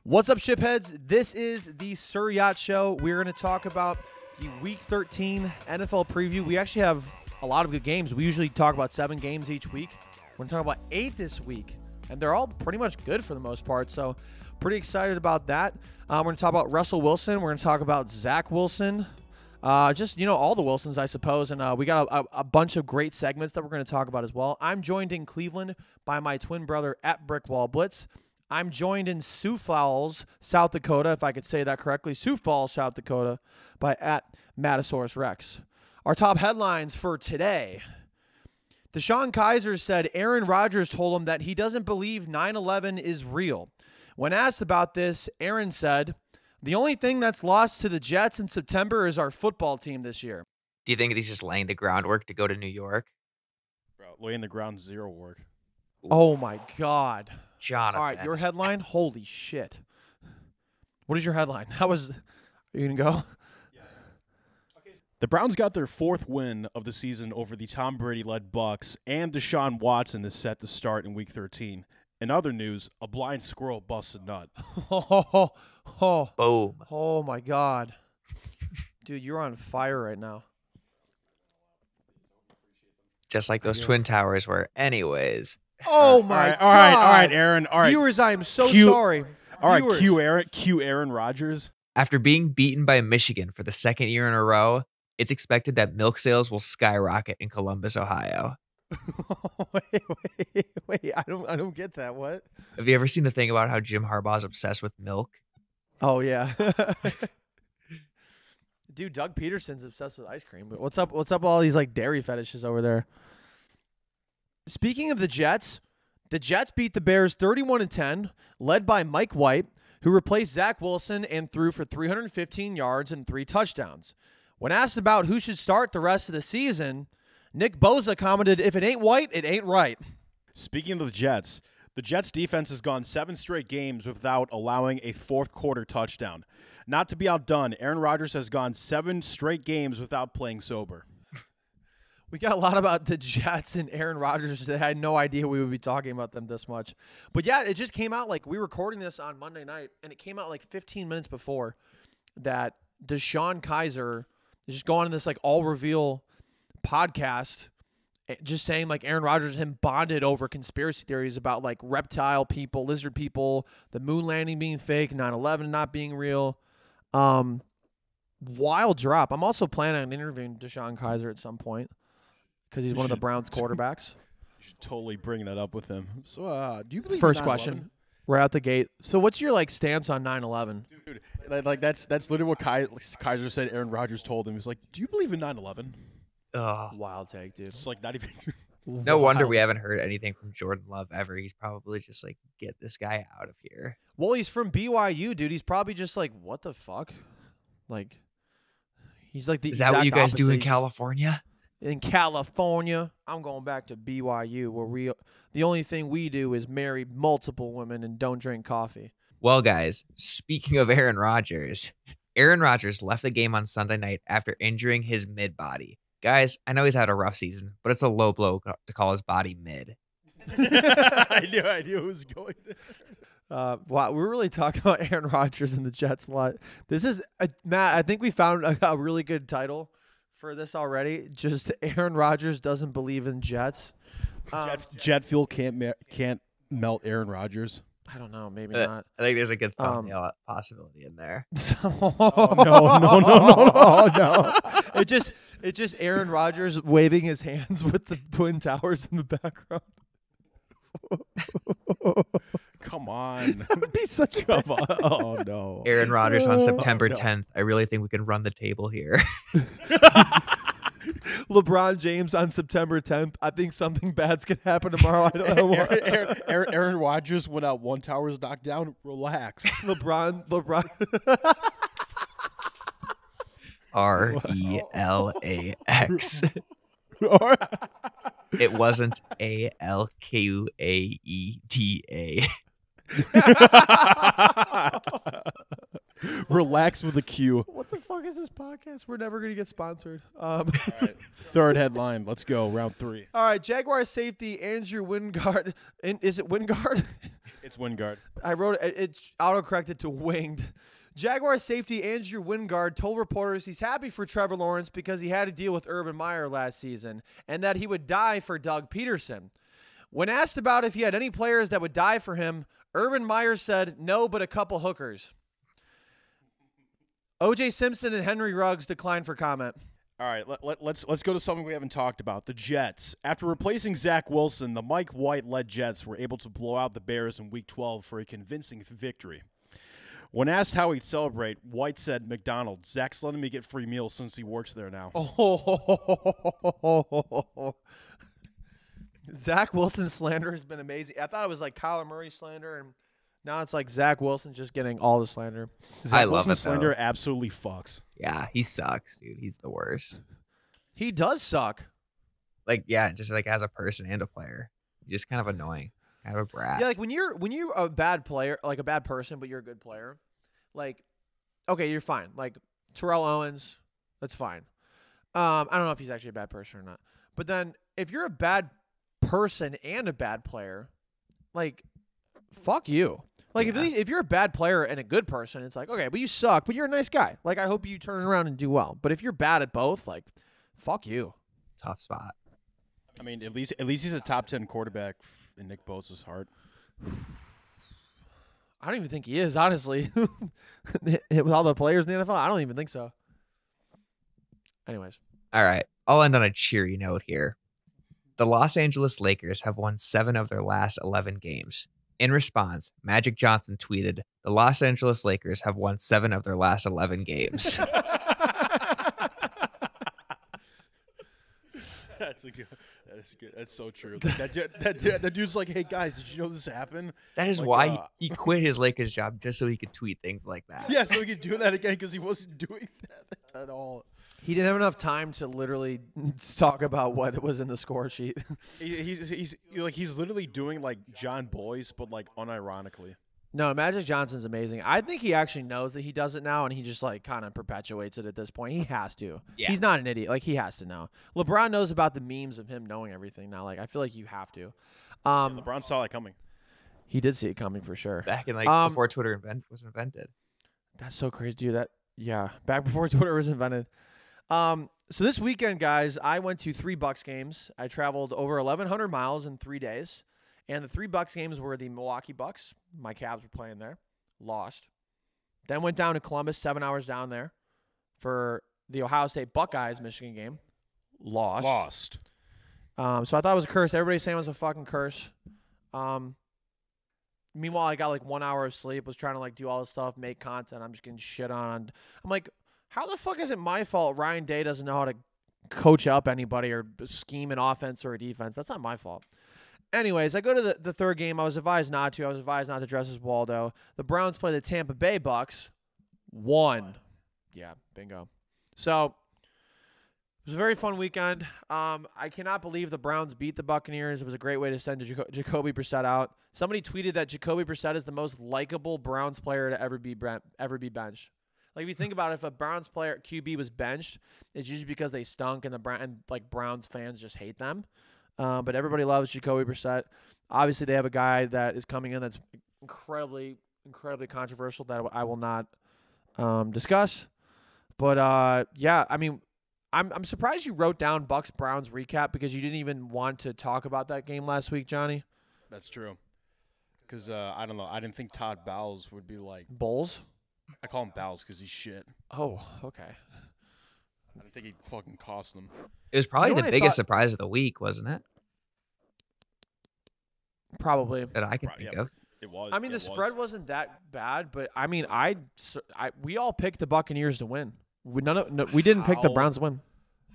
What's up, shipheads? This is the Sir Yacht Show. We're going to talk about the Week 13 NFL preview. We actually have a lot of good games. We usually talk about 7 games each week. We're going to talk about 8 this week, and they're all pretty much good for the most part, so pretty excited about that. We're going to talk about Russell Wilson. We're going to talk about Zach Wilson. Just, all the Wilsons, I suppose. And we got a bunch of great segments that we're going to talk about as well. I'm joined in Cleveland by my twin brother at BrickWallBlitz. I'm joined in Sioux Falls, South Dakota, if I could say that correctly. Sioux Falls, South Dakota, by at Matasaurus Rex. Our top headlines for today. Deshaun Kaiser said Aaron Rodgers told him that he doesn't believe 9/11 is real. When asked about this, Aaron said, "The only thing that's lost to the Jets in September is our football team this year." Do you think he's just laying the groundwork to go to New York? Bro, laying the ground zero work. Oh, my God. Jonathan. All right, your headline? Holy shit. What is your headline? Are you going to go? The Browns got their 4th win of the season over the Tom Brady-led Bucks, and Deshaun Watson is set to start in Week 13. In other news, a blind squirrel busts a nut. Boom. Oh, my God. Dude, you're on fire right now. Just like those Twin Towers were. Anyways. Oh, my God. All right, Aaron. All right. Viewers, I am so sorry. All right, Viewers. cue Aaron Rodgers. After being beaten by Michigan for the 2nd year in a row, it's expected that milk sales will skyrocket in Columbus, Ohio. Wait. I don't get that. What? Have you ever seen the thing about how Jim Harbaugh's obsessed with milk? Oh, yeah. Dude, Doug Peterson's obsessed with ice cream. But what's up with all these dairy fetishes over there? Speaking of the Jets beat the Bears 31-10, led by Mike White, who replaced Zach Wilson and threw for 315 yards and 3 touchdowns. When asked about who should start the rest of the season, Nick Bosa commented, "If it ain't White, it ain't right." Speaking of the Jets defense has gone 7 straight games without allowing a 4th quarter touchdown. Not to be outdone, Aaron Rodgers has gone 7 straight games without playing sober. We got a lot about the Jets and Aaron Rodgers. I had no idea we would be talking about them this much. But, yeah, it just came out we were recording this on Monday night, and it came out 15 minutes before that Deshaun Kaiser is just going on this all-reveal podcast just saying Aaron Rodgers and him bonded over conspiracy theories about reptile people, lizard people, the moon landing being fake, 9/11 not being real. Wild drop. I'm also planning on interviewing Deshaun Kaiser at some point because he's one of the Browns quarterbacks. You should totally bring that up with him. So, do you believe First in 9/11? question. We're out the gate. So what's your stance on 9/11? Dude, that's literally what Kaiser said Aaron Rodgers told him. He's like, "Do you believe in 9/11? Wild take, dude. It's not even No wonder we haven't heard anything from Jordan Love ever. He's probably just get this guy out of here. Well, he's from BYU, dude. He's probably just what the fuck? He's the Is that what you guys do in opposite. California? In California, I'm going back to BYU, where the only thing we do is marry multiple women and don't drink coffee. Well, guys, speaking of Aaron Rodgers left the game on Sunday night after injuring his mid-body. Guys, I know he's had a rough season, but it's a low blow to call his body mid. I knew it was going there. Wow, we're really talking about Aaron Rodgers and the Jets a lot. This is, Matt, I think we found a really good title for this already. Just Aaron Rodgers doesn't believe in Jets. Jet fuel can't melt Aaron Rodgers. I don't know, maybe not. I think there's a good thumbnail possibility in there. No. It's just Aaron Rodgers waving his hands with the Twin Towers in the background. Come on. That would be such a Oh, no. Aaron Rodgers on September 10th. I really think we can run the table here. LeBron James on September 10th. I think something bad's going to happen tomorrow. I don't know what. Aaron Rodgers went out 1 tower's knocked down. Relax. LeBron. RELAX. It wasn't ALQAEDA. Relax with a Q. What the fuck is this podcast? We're never going to get sponsored. All right. Third headline. Let's go. Round 3. All right. Jaguar safety Andrew Wingard. Is it Wingard? It's Wingard. I wrote it's autocorrected to winged. Jaguar safety Andrew Wingard told reporters he's happy for Trevor Lawrence because he had to deal with Urban Meyer last season and that he would die for Doug Peterson. When asked about if he had any players that would die for him, Urban Meyer said, no, but a couple hookers. O.J. Simpson and Henry Ruggs declined for comment. All right, let's go to something we haven't talked about. The Jets. After replacing Zach Wilson, the Mike White-led Jets were able to blow out the Bears in Week 12 for a convincing victory. When asked how he'd celebrate, White said, McDonald's. Zach's letting me get free meals since he works there now. Oh. Zach Wilson's slander has been amazing. I thought it was like Kyler Murray slander, and now it's like Zach Wilson just getting all the slander. Zach I love Wilson's it, though. slander absolutely fucks. Yeah, he sucks, dude. He's the worst. He does suck. Like, yeah, just like as a person and a player. He's just kind of annoying. Kind of a brat. Yeah, like when you're a bad player, like a bad person, but you're a good player, like, okay, you're fine. Like Terrell Owens, that's fine. I don't know if he's actually a bad person or not. But then if you're a bad person and a bad player, like, fuck you. Like, if you're a bad player and a good person, it's like, okay, but you suck, but you're a nice guy. Like, I hope you turn around and do well. But if you're bad at both, like, fuck you. Tough spot. I mean, at least he's a top 10 quarterback in Nick Bosa's heart. I don't even think he is, honestly. With all the players in the NFL, I don't even think so. Anyways. All right. I'll end on a cheery note here. The Los Angeles Lakers have won 7 of their last 11 games. In response, Magic Johnson tweeted, the Los Angeles Lakers have won 7 of their last 11 games. That's good. That's so true. Like, that dude's like, hey, guys, did you know this happened? That is Like, why he quit his Lakers job just so he could tweet things like that. Yeah, so he could do that again because he wasn't doing that at all. He didn't have enough time to literally talk about what was in the score sheet. He's literally doing like John Boyce, but like unironically. No, Magic Johnson's amazing. I think he actually knows that he does it now, and he just like kind of perpetuates it at this point. He has to. Yeah. He's not an idiot. Like, he has to know. LeBron knows about the memes of him knowing everything now. Like, I feel like you have to. LeBron saw that coming. He did see it coming for sure. Back in like before Twitter was invented. That's so crazy, dude. Back before Twitter was invented. So this weekend, guys, I went to 3 Bucks games. I traveled over 1,100 miles in 3 days. And the 3 Bucks games were the Milwaukee Bucks. My Cavs were playing there. Lost. Then went down to Columbus, 7 hours down there for the Ohio State Buckeyes Michigan game. Lost. So I thought it was a curse. Everybody's saying it was a fucking curse. Meanwhile, I got like 1 hour of sleep, was trying to like do all this stuff, make content. I'm just getting shit on. I'm like, how the fuck is it my fault Ryan Day doesn't know how to coach up anybody or scheme an offense or a defense? That's not my fault. Anyways, I go to the third game. I was advised not to. I was advised not to dress as Waldo. The Browns play the Tampa Bay Bucks. Won. Yeah, bingo. So it was a very fun weekend. I cannot believe the Browns beat the Buccaneers. It was a great way to send Jacoby Brissett out. Somebody tweeted that Jacoby Brissett is the most likable Browns player to ever be benched. Like, if you think about it, if a Browns player QB was benched, it's usually because they stunk and Browns fans just hate them. But everybody loves Jacoby Brissett. Obviously, they have a guy that is coming in that's incredibly, incredibly controversial that I will not discuss. But yeah, I mean, I'm surprised you wrote down Bucks Browns recap because you didn't even want to talk about that game last week, Johnny. That's true. Because I don't know. I didn't think Todd Bowles would be like Bowles. I call him Bowles because he's shit. Oh, okay. I didn't think he'd fucking cost them. It was probably You know the what I biggest thought- surprise of the week, wasn't it? Probably. That I can think of. It was. I mean, the spread wasn't that bad, but I mean, we all picked the Buccaneers to win. We didn't pick the How? Browns to win.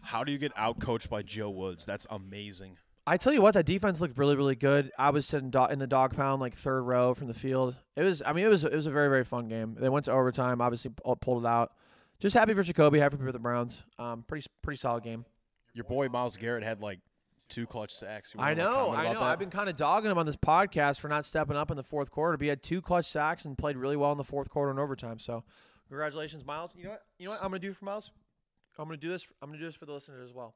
How do you get outcoached by Joe Woods? That's amazing. I tell you what, that defense looked really, really good. I was sitting in the dog pound, like third row from the field. It was a very, very fun game. They went to overtime, obviously pulled it out. Just happy for Jacoby, happy for the Browns. Pretty solid game. Your boy Myles Garrett had like 2 clutch sacks. You I wanna know. comment about that? I've been kind of dogging him on this podcast for not stepping up in the fourth quarter. But he had 2 clutch sacks and played really well in the fourth quarter and overtime. So, congratulations, Myles. You know what I'm gonna do for Myles? I'm gonna do this for the listeners as well.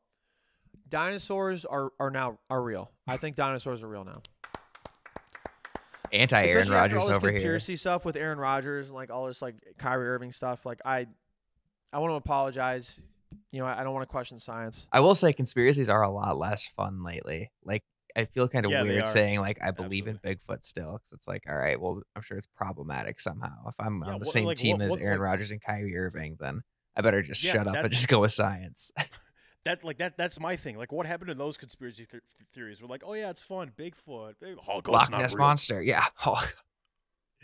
Dinosaurs are real. I think dinosaurs are real now. Anti-Aaron Especially after all Rodgers this over here. conspiracy stuff with Aaron Rodgers and like all this like Kyrie Irving stuff. Like I want to apologize. You know, I don't want to question science. I will say conspiracies are a lot less fun lately. Like, I feel kind of Yeah, they weird are. saying like I believe Absolutely. in Bigfoot still, because it's like, all right, well, I'm sure it's problematic somehow. If I'm Yeah, on the what- same like, team what- as what- Aaron like- Rodgers and Kyrie Irving, then I better just Yeah, shut up that- and just go with science. That's my thing. Like, what happened to those conspiracy theories? We're like, oh yeah, it's fun, Bigfoot, Hulk, Loch not Ness real. monster, yeah.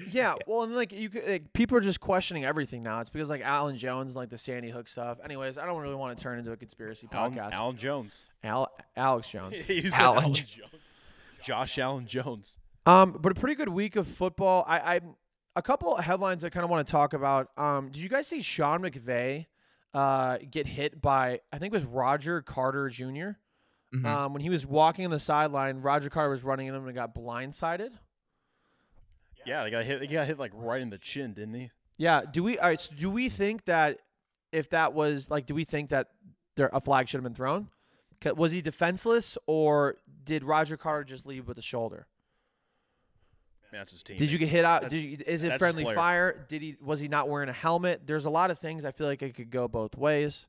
Yeah, well, and like you could, like, people are just questioning everything now. It's because like Alan Jones, and, like the Sandy Hook stuff. Anyways, I don't really want to turn into a conspiracy podcast. Alan Jones. Alex Jones. You said Alan Alan Jones. Jones. Josh Allen Jones. But a pretty good week of football. I a couple of headlines I kind of want to talk about. Did you guys see Sean McVay get hit by, I think it was Roger Carter Jr. Mhm. When he was walking on the sideline, Roger Carter was running in him and got blindsided. Yeah, they got hit. He got hit like right in the chin, didn't he? Yeah. All right, so do we think that if that was like, do we think that a flag should have been thrown? Was he defenseless, or did Roger Carter just leave with the shoulder? Man, that's his team. Did you get hit out? That's- Is it that's his friendly player. fire? Was he not wearing a helmet? There's a lot of things I feel like it could go both ways.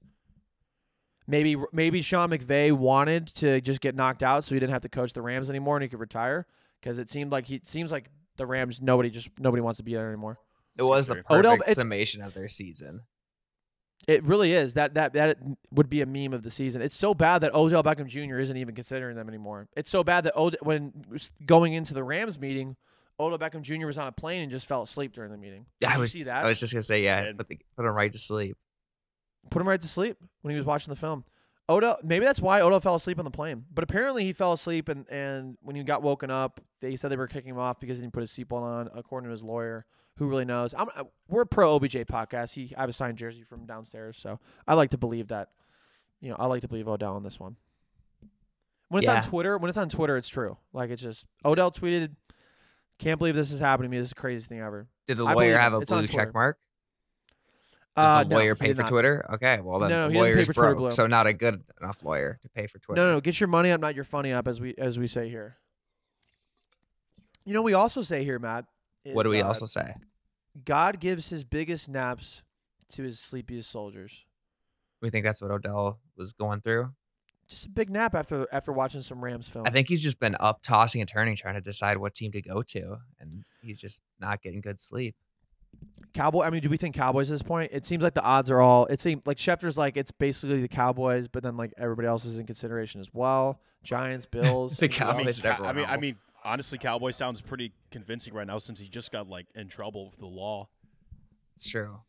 Maybe Sean McVay wanted to just get knocked out so he didn't have to coach the Rams anymore and he could retire, because it seems like the Rams nobody wants to be there anymore. It was the Odell, perfect it's- summation of their season. It really is. That would be a meme of the season. It's so bad that Odell Beckham Jr. isn't even considering them anymore. It's so bad that when going into the Rams meeting, Odell Beckham Jr. was on a plane and just fell asleep during the meeting. Did you see that? I was just gonna say, yeah, And- put him right to sleep. Put him right to sleep when he was watching the film. Maybe that's why Odell fell asleep on the plane. But apparently he fell asleep, and when he got woken up, they said they were kicking him off because he didn't put his seatbelt on, according to his lawyer. Who really knows? We're a pro OBJ podcast. I have a signed jersey from downstairs, so I like to believe that. I like to believe Odell on this one. When it's Yeah. on Twitter, it's true. Like, it's just Odell tweeted, "Can't believe this is happening to me. This is the craziest thing ever." Did the I lawyer believe have a it's on blue Twitter. check mark? Does the No, lawyer he pay did for not. Twitter? Okay, well then No, the he doesn't pay lawyer's for Twitter broke, Blue. so not a good enough lawyer to pay for Twitter. No, get your money up, not your funny up, as we say here. We also say here, Matt. What do we is, also say? God gives his biggest naps to his sleepiest soldiers. We think that's what Odell was going through. Just a big nap after watching some Rams film. I think he's just been up tossing and turning, trying to decide what team to go to, and he's just not getting good sleep. Do we think Cowboys at this point? It seems like the odds are all. It seems like Schefter's like it's basically the Cowboys, but then like everybody else is in consideration as well. Giants, Bills. The who else? Cowboys and everyone I mean, else. honestly, Cowboy sounds pretty convincing right now since he just got like in trouble with the law. It's true.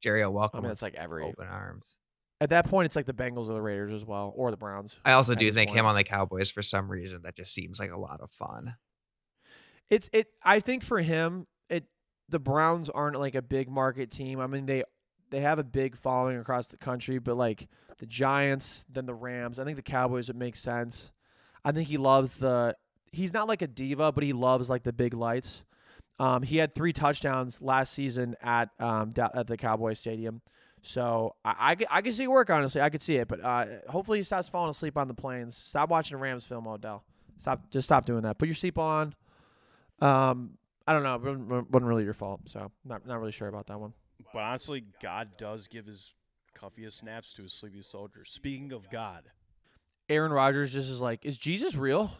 Jerry, welcome. That's like every. open arms. At that point, it's like the Bengals or the Raiders as well, or the Browns. I also at do this think point. him on the Cowboys for some reason that just seems like a lot of fun. I think for him, the Browns aren't like a big market team. I mean, they have a big following across the country, but like the Giants, then the Rams. I think the Cowboys would make sense. I think he loves he's not like a diva, but he loves like the big lights. He had 3 touchdowns last season at the Cowboys Stadium. So I can see it work, honestly. I could see it, but hopefully he stops falling asleep on the planes. Stop watching the Rams film, Odell. Stop doing that. Put your seatbelt on. I don't know. It wasn't really your fault, so not really sure about that one. But honestly, God does give his comfiest naps to his sleepiest soldiers. Speaking of God, Aaron Rodgers just is like, is Jesus real?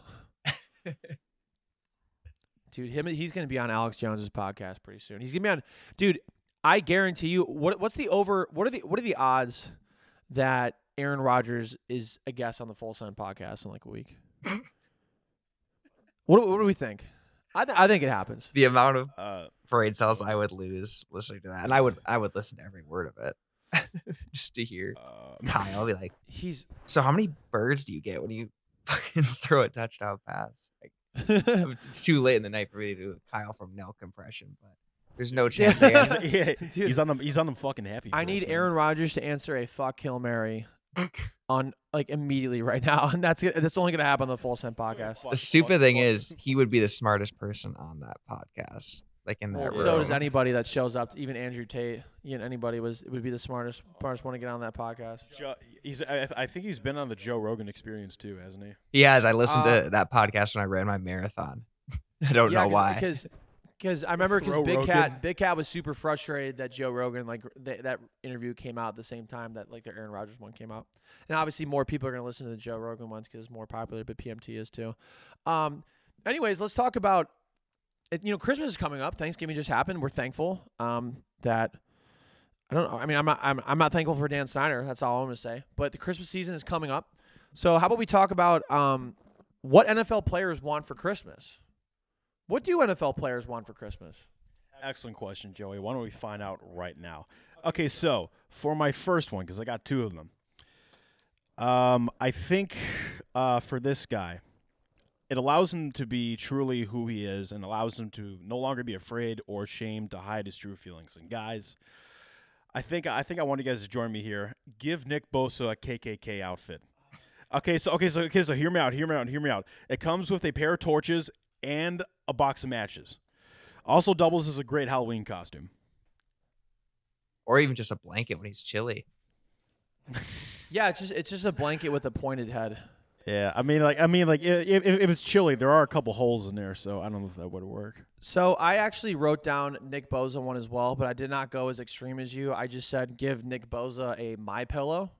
Dude, he's going to be on Alex Jones's podcast pretty soon. He's going to be on. Dude, I guarantee you. What's the over? What are the odds that Aaron Rodgers is a guest on the Full Send podcast in like a week? What do we think? I think it happens. The amount of uh, brain cells I would lose listening to that, and I would listen to every word of it just to hear Kyle be like, "So how many birds do you get when you fucking throw a touchdown pass?" Like, it's too late in the night for me to do a Kyle from Nelk impression, but there's no chance they answer. yeah, Dude. he's on them fucking happy. I Wheels, need man. Aaron Rodgers to answer a fuck Hail Mary on like immediately right now, and that's only gonna happen on the Full Send podcast. The stupid thing is, he would be the smartest person on that podcast, like in that room. So does anybody that shows up. Even Andrew Tate. Anybody would be the smartest one to get on that podcast. I think he's been on the Joe Rogan Experience too, hasn't he? He has. I listened to that podcast when I ran my marathon. I don't know why. Because I remember because Throw Rogan. Big Cat was super frustrated that Joe Rogan that interview came out at the same time that the Aaron Rodgers one came out, and obviously more people are gonna listen to the Joe Rogan ones because it's more popular, but PMT is too. Anyways, let's talk about it. Christmas is coming up. Thanksgiving just happened. We're thankful that I don't know. I mean, I'm not thankful for Dan Snyder. That's all I'm gonna say. But the Christmas season is coming up. So how about we talk about what NFL players want for Christmas? What do NFL players want for Christmas? Excellent question, Joey. Why don't we find out right now? Okay, so for my first one, because I got two of them, I think for this guy, it allows him to be truly who he is and allows him to no longer be afraid or ashamed to hide his true feelings. And guys, I think I want you guys to join me here. Give Nick Bosa a KKK outfit. Okay, so hear me out. It comes with a pair of torches and a box of matches. Also doubles as a great Halloween costume. Or even just a blanket when he's chilly. Yeah, it's just a blanket with a pointed head. Yeah, I mean, if it's chilly, there are a couple holes in there, so I don't know if that would work. So I actually wrote down Nick Bosa one as well, but I did not go as extreme as you. I just said give Nick Bosa a My Pillow.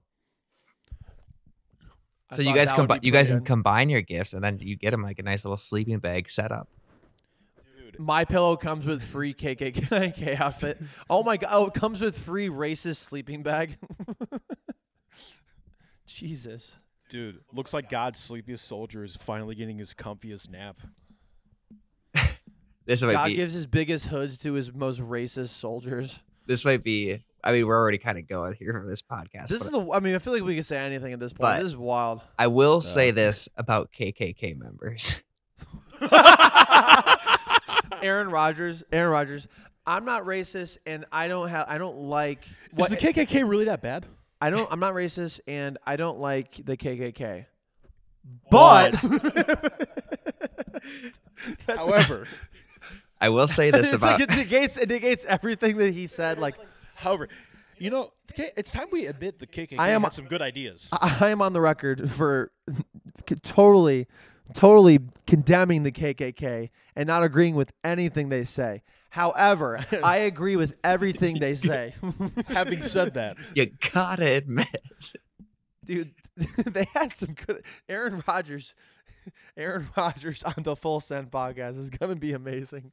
So you guys can combine your gifts, and then you get him like a nice little sleeping bag setup. Dude, My Pillow comes with free KKK outfit. Oh my god! Oh, it comes with free racist sleeping bag. Jesus. Dude, looks like God's sleepiest soldier is finally getting his comfiest nap. God gives his biggest hoods to his most racist soldiers. This might be. I mean, we're already kind of going here for this podcast. I feel like we can say anything at this point. This is wild. I will say this about KKK members. Aaron Rodgers. I'm not racist, and I don't like. Is the KKK really that bad? I'm not racist, and I don't like the KKK. But, however, I will say this about it negates everything that he said. However, it's time we admit the KKK had some good ideas. I am on the record for totally condemning the KKK and not agreeing with anything they say. However, I agree with everything they say. Having said that, you gotta admit, dude, they had some good. Aaron Rodgers on the Full Send podcast is gonna be amazing.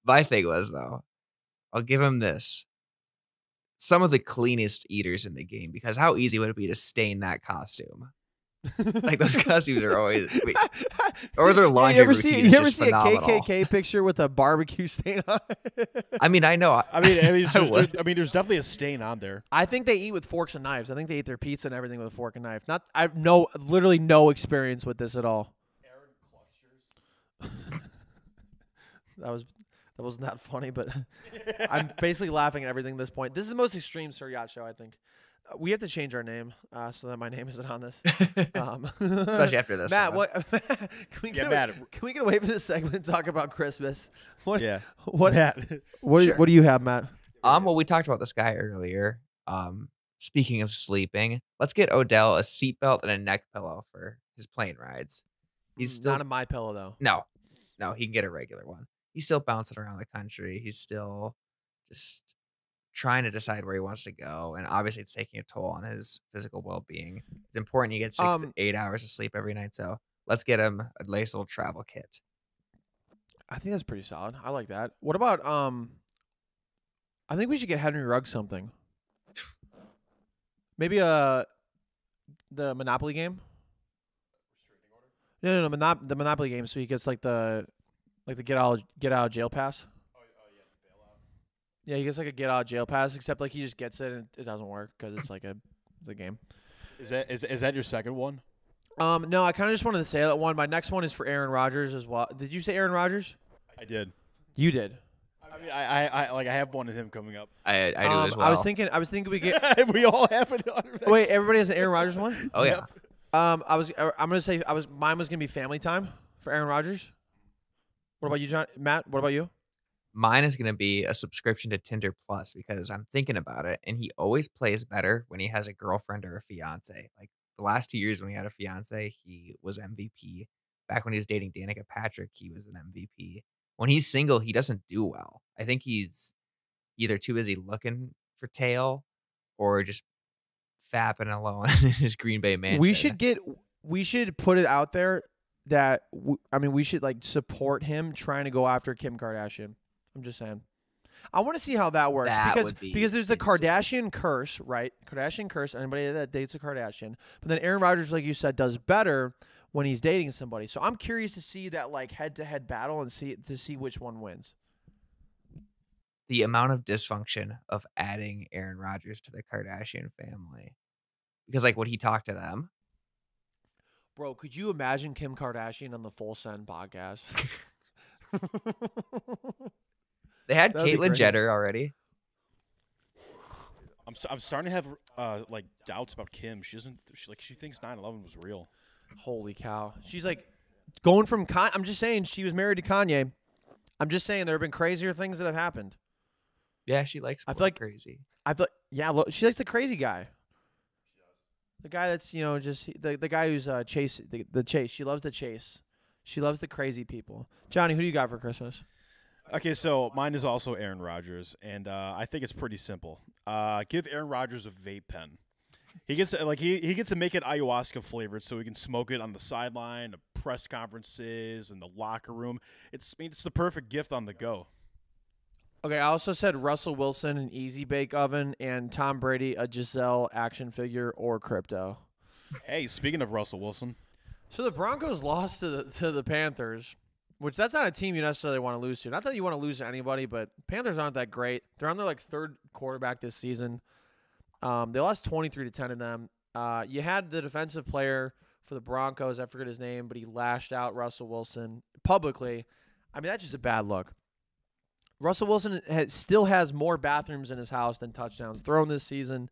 My thing was though, I'll give him this. Some of the cleanest eaters in the game, because how easy would it be to stain that costume? Like those costumes are always, or their laundry routine is just phenomenal. You ever see a KKK picture with a barbecue stain on it? I mean, I know. There's definitely a stain on there. I think they eat with forks and knives. I think they eat their pizza and everything with a fork and knife. I have literally no experience with this at all. That was not funny, but I'm basically laughing at everything at this point. This is the most extreme Sir Yacht show, I think. We have to change our name so that my name isn't on this. Especially after this. Matt, can we get away from this segment and talk about Christmas? What do you have, Matt? Well, we talked about this guy earlier. Speaking of sleeping, let's get Odell a seatbelt and a neck pillow for his plane rides. He's still not a My Pillow though. No, he can get a regular one. He's still bouncing around the country. He's still just trying to decide where he wants to go. And obviously it's taking a toll on his physical well-being. It's important he gets 6 to 8 hours of sleep every night. So let's get him a nice little travel kit. I think that's pretty solid. I like that. What about, I think we should get Henry Ruggs something. Maybe the Monopoly game? No, the Monopoly game. So he gets the get out of jail pass. Yeah, he gets a get out of jail pass, except he just gets it and it doesn't work because it's a game. Is that your second one? No, I kind of just wanted to say that one. My next one is for Aaron Rodgers as well. Did you say Aaron Rodgers? I did. You did. I mean, I have one of him coming up. I do as well. I was thinking we get. We all have it. Wait, everybody has an Aaron Rodgers one? Oh yeah. I'm gonna say mine was gonna be family time for Aaron Rodgers. What about you, John? Matt? What about you? Mine is going to be a subscription to Tinder Plus because I'm thinking about it, and he always plays better when he has a girlfriend or a fiance. Like the last 2 years when he had a fiance, he was MVP back when he was dating Danica Patrick, he was an MVP. When he's single, he doesn't do well. I think he's either too busy looking for tail or just fapping alone in his Green Bay mansion. We should put it out there that we should like support him trying to go after Kim Kardashian. I'm just saying. I want to see how that works because there's the Kardashian curse, right? Kardashian curse. Anybody that dates a Kardashian, but then Aaron Rodgers, like you said, does better when he's dating somebody. So I'm curious to see that like head-to-head battle and see which one wins. The amount of dysfunction of adding Aaron Rodgers to the Kardashian family, because like would he talk to them? Bro, could you imagine Kim Kardashian on the Full Send podcast? They had Caitlyn Jenner already. I'm starting to have like doubts about Kim. She thinks 9/11 was real. Holy cow. She's like going from I'm just saying she was married to Kanye. I'm just saying there have been crazier things that have happened. Yeah, she likes crazy. She likes the crazy guy. The guy that's, just the guy who's chase the chase. She loves the chase. She loves the crazy people. Johnny, who do you got for Christmas? Okay, so mine is also Aaron Rodgers, and I think it's pretty simple. Give Aaron Rodgers a vape pen. He gets he gets to make it ayahuasca flavored, so he can smoke it on the sideline, the press conferences, and the locker room. It's the perfect gift on the go. Okay, I also said Russell Wilson an Easy Bake Oven and Tom Brady a Giselle action figure or crypto. Hey, speaking of Russell Wilson, so the Broncos lost to the Panthers. Which that's not a team you necessarily want to lose to. Not that you want to lose to anybody, but Panthers aren't that great. They're on their third quarterback this season. They lost 23-10 to them. You had the defensive player for the Broncos. I forget his name, but he lashed out Russell Wilson publicly. I mean, that's just a bad look. Russell Wilson still has more bathrooms in his house than touchdowns thrown this season.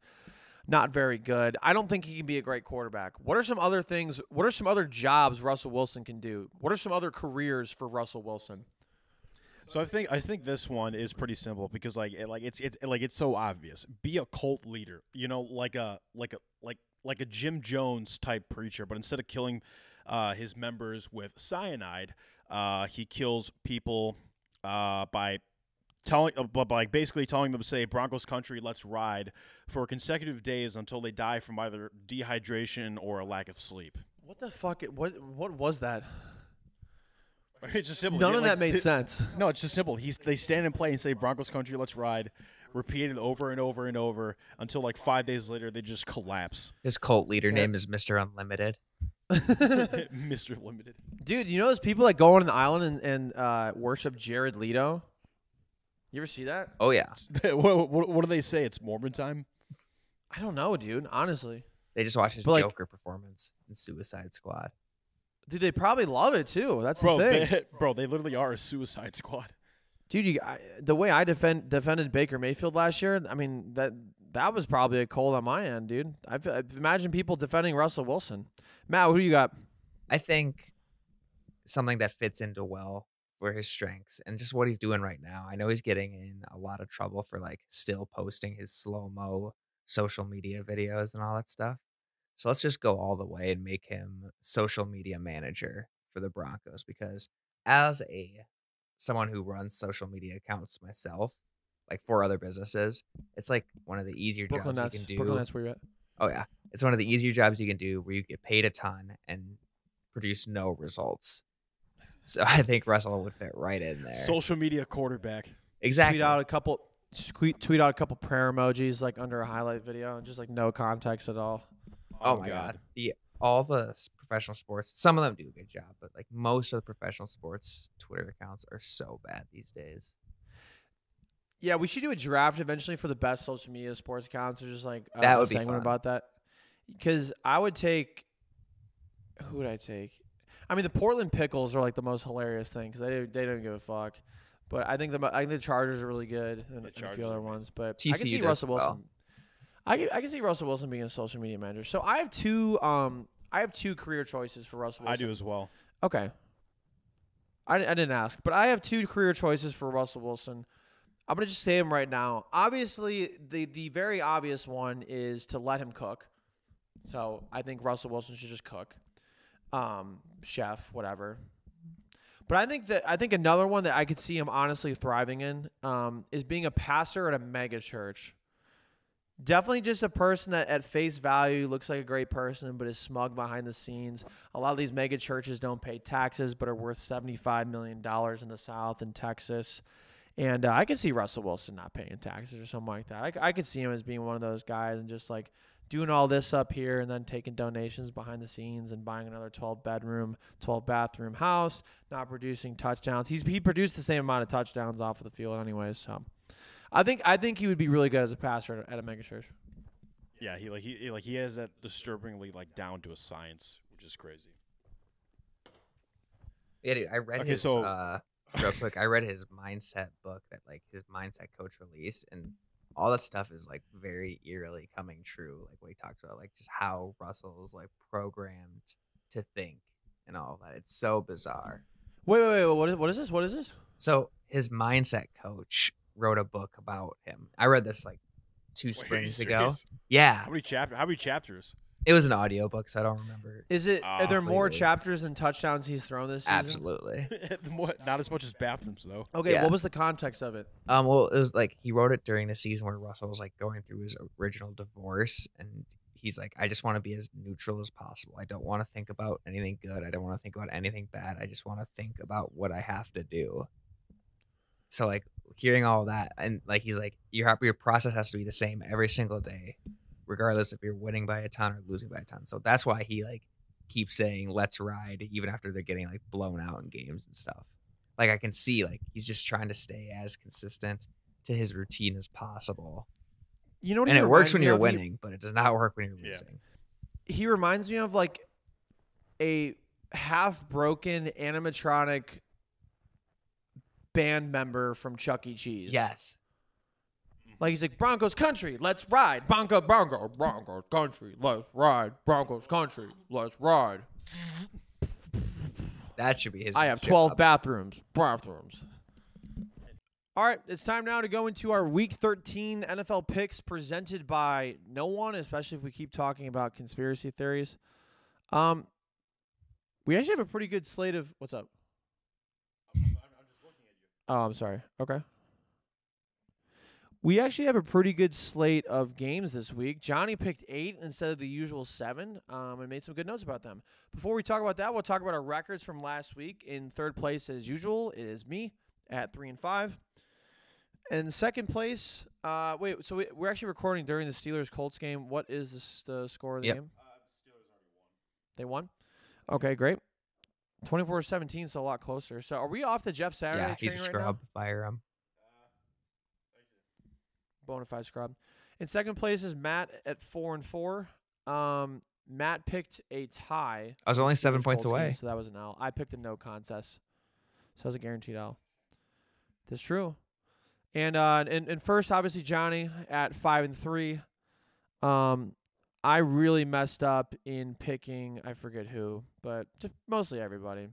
Not very good. I don't think he can be a great quarterback. What are some other things? What are some other jobs Russell Wilson can do? What are some other careers for Russell Wilson? So I think this one is pretty simple because it's so obvious. Be a cult leader, like a Jim Jones type preacher, but instead of killing his members with cyanide, he kills people by basically telling them to say Broncos country, let's ride for consecutive days until they die from either dehydration or a lack of sleep. What the fuck? What was that? It's just simple. None of that made sense. No, it's just simple. They stand and play and say Broncos country, let's ride, repeat it over and over and over until 5 days later they just collapse. His cult leader name is Mr. Unlimited. Mr. Limited. Dude, you know those people that go on the island and worship Jared Leto? You ever see that? Oh, yeah. What do they say? It's Mormon time? I don't know, dude. Honestly. They just watch his Joker performance in Suicide Squad. Dude, they probably love it, too. That's the thing. They literally are a Suicide Squad. Dude, the way I defended Baker Mayfield last year, I mean, that was probably a cold on my end, dude. I've imagined people defending Russell Wilson. Matt, who do you got? I think something that fits into well for his strengths and just what he's doing right now. I know he's getting in a lot of trouble for still posting his slow-mo social media videos and all that stuff. So let's just go all the way and make him social media manager for the Broncos, because as someone who runs social media accounts myself, for other businesses, it's one of the easier jobs you can do. Brooklyn, that's where you're at. Oh yeah. It's one of the easier jobs you can do where you get paid a ton and produce no results. So I think Russell would fit right in there. Social media quarterback. Exactly. Tweet out a couple prayer emojis under a highlight video, and just no context at all. Oh my God. All the professional sports, some of them do a good job, but most of the professional sports Twitter accounts are so bad these days. Yeah, we should do a draft eventually for the best social media sports accounts, or just that would be segment fun about that. Because I would take, who would I take? I mean, the Portland Pickles are the most hilarious thing because they don't give a fuck. But I think the Chargers are really good, and a few other ones. But TCU I can see Russell Wilson. Well. I can see Russell Wilson being a social media manager. So I have two career choices for Russell Wilson. I do as well. Okay. I didn't ask, but I have two career choices for Russell Wilson. I'm going to just say them right now. Obviously, the very obvious one is to let him cook. So I think Russell Wilson should just cook. chef, whatever. But I think another one that I could see him honestly thriving in is being a pastor at a mega church. Definitely just a person that at face value looks like a great person but is smug behind the scenes. A lot of these mega churches don't pay taxes but are worth $75 million in the South and Texas. And I could see Russell Wilson not paying taxes or something like that. I could see him as being one of those guys and just like doing all this up here and then taking donations behind the scenes and buying another 12-bedroom, 12-bathroom house, not producing touchdowns. He produced the same amount of touchdowns off of the field anyways, so I think he would be really good as a pastor at a mega church. Yeah, he has that disturbingly like down to a science, which is crazy. Yeah, dude, I read his real quick. I read his mindset book that like his mindset coach released, and all that stuff is like very eerily coming true. Like what he talks about, like just how Russell's like programmed to think and all that. It's so bizarre. Wait. What is this? What is this? So his mindset coach wrote a book about him. I read this like 2 springs ago. Yeah. How many chapters? It was an audiobook, so I don't remember. Are there more chapters than touchdowns he's thrown this season? Absolutely. Not as much as bathrooms, though. Okay, Yeah. What was the context of it? Well, it was like he wrote it during the season where Russell was like going through his original divorce, and he's like, I just want to be as neutral as possible. I don't want to think about anything good. I don't want to think about anything bad. I just want to think about what I have to do. So like hearing all that, and like he's like, your process has to be the same every single day, regardless if you're winning by a ton or losing by a ton. So that's why he like keeps saying let's ride even after they're getting like blown out in games and stuff. Like I can see like he's just trying to stay as consistent to his routine as possible. You know what? And it works when you're winning, but it does not work when you're losing. He reminds me of like a half broken animatronic band member from Chuck E. Cheese. Yes. Like he's like, Broncos country, let's ride. Broncos country, let's ride. Broncos country, let's ride. That should be his. I have 12 bathrooms. All right, it's time now to go into our Week 13 NFL picks presented by no one, especially if we keep talking about conspiracy theories. We actually have a pretty good slate of... What's up? I'm just looking at you. Oh, I'm sorry. Okay. We actually have a pretty good slate of games this week. Johnny picked 8 instead of the usual 7 and made some good notes about them. Before we talk about that, we'll talk about our records from last week. In third place, as usual, it is me at 3-5. In second place, so we're actually recording during the Steelers-Colts game. What is the score of the game? Steelers already won. They won? Okay, great. 24-17, so a lot closer. So are we off the Jeff Saturday train he's a scrub. right now? Fire him. Bonafide scrub. In second place is Matt at 4-4. Matt picked a tie. I was only 7 Steelers points Colts game, away. so that was an L. I picked a no contest. So that was a guaranteed L. That's true. And first, obviously, Johnny at 5-3. I really messed up in picking, I forget who, but just mostly everybody.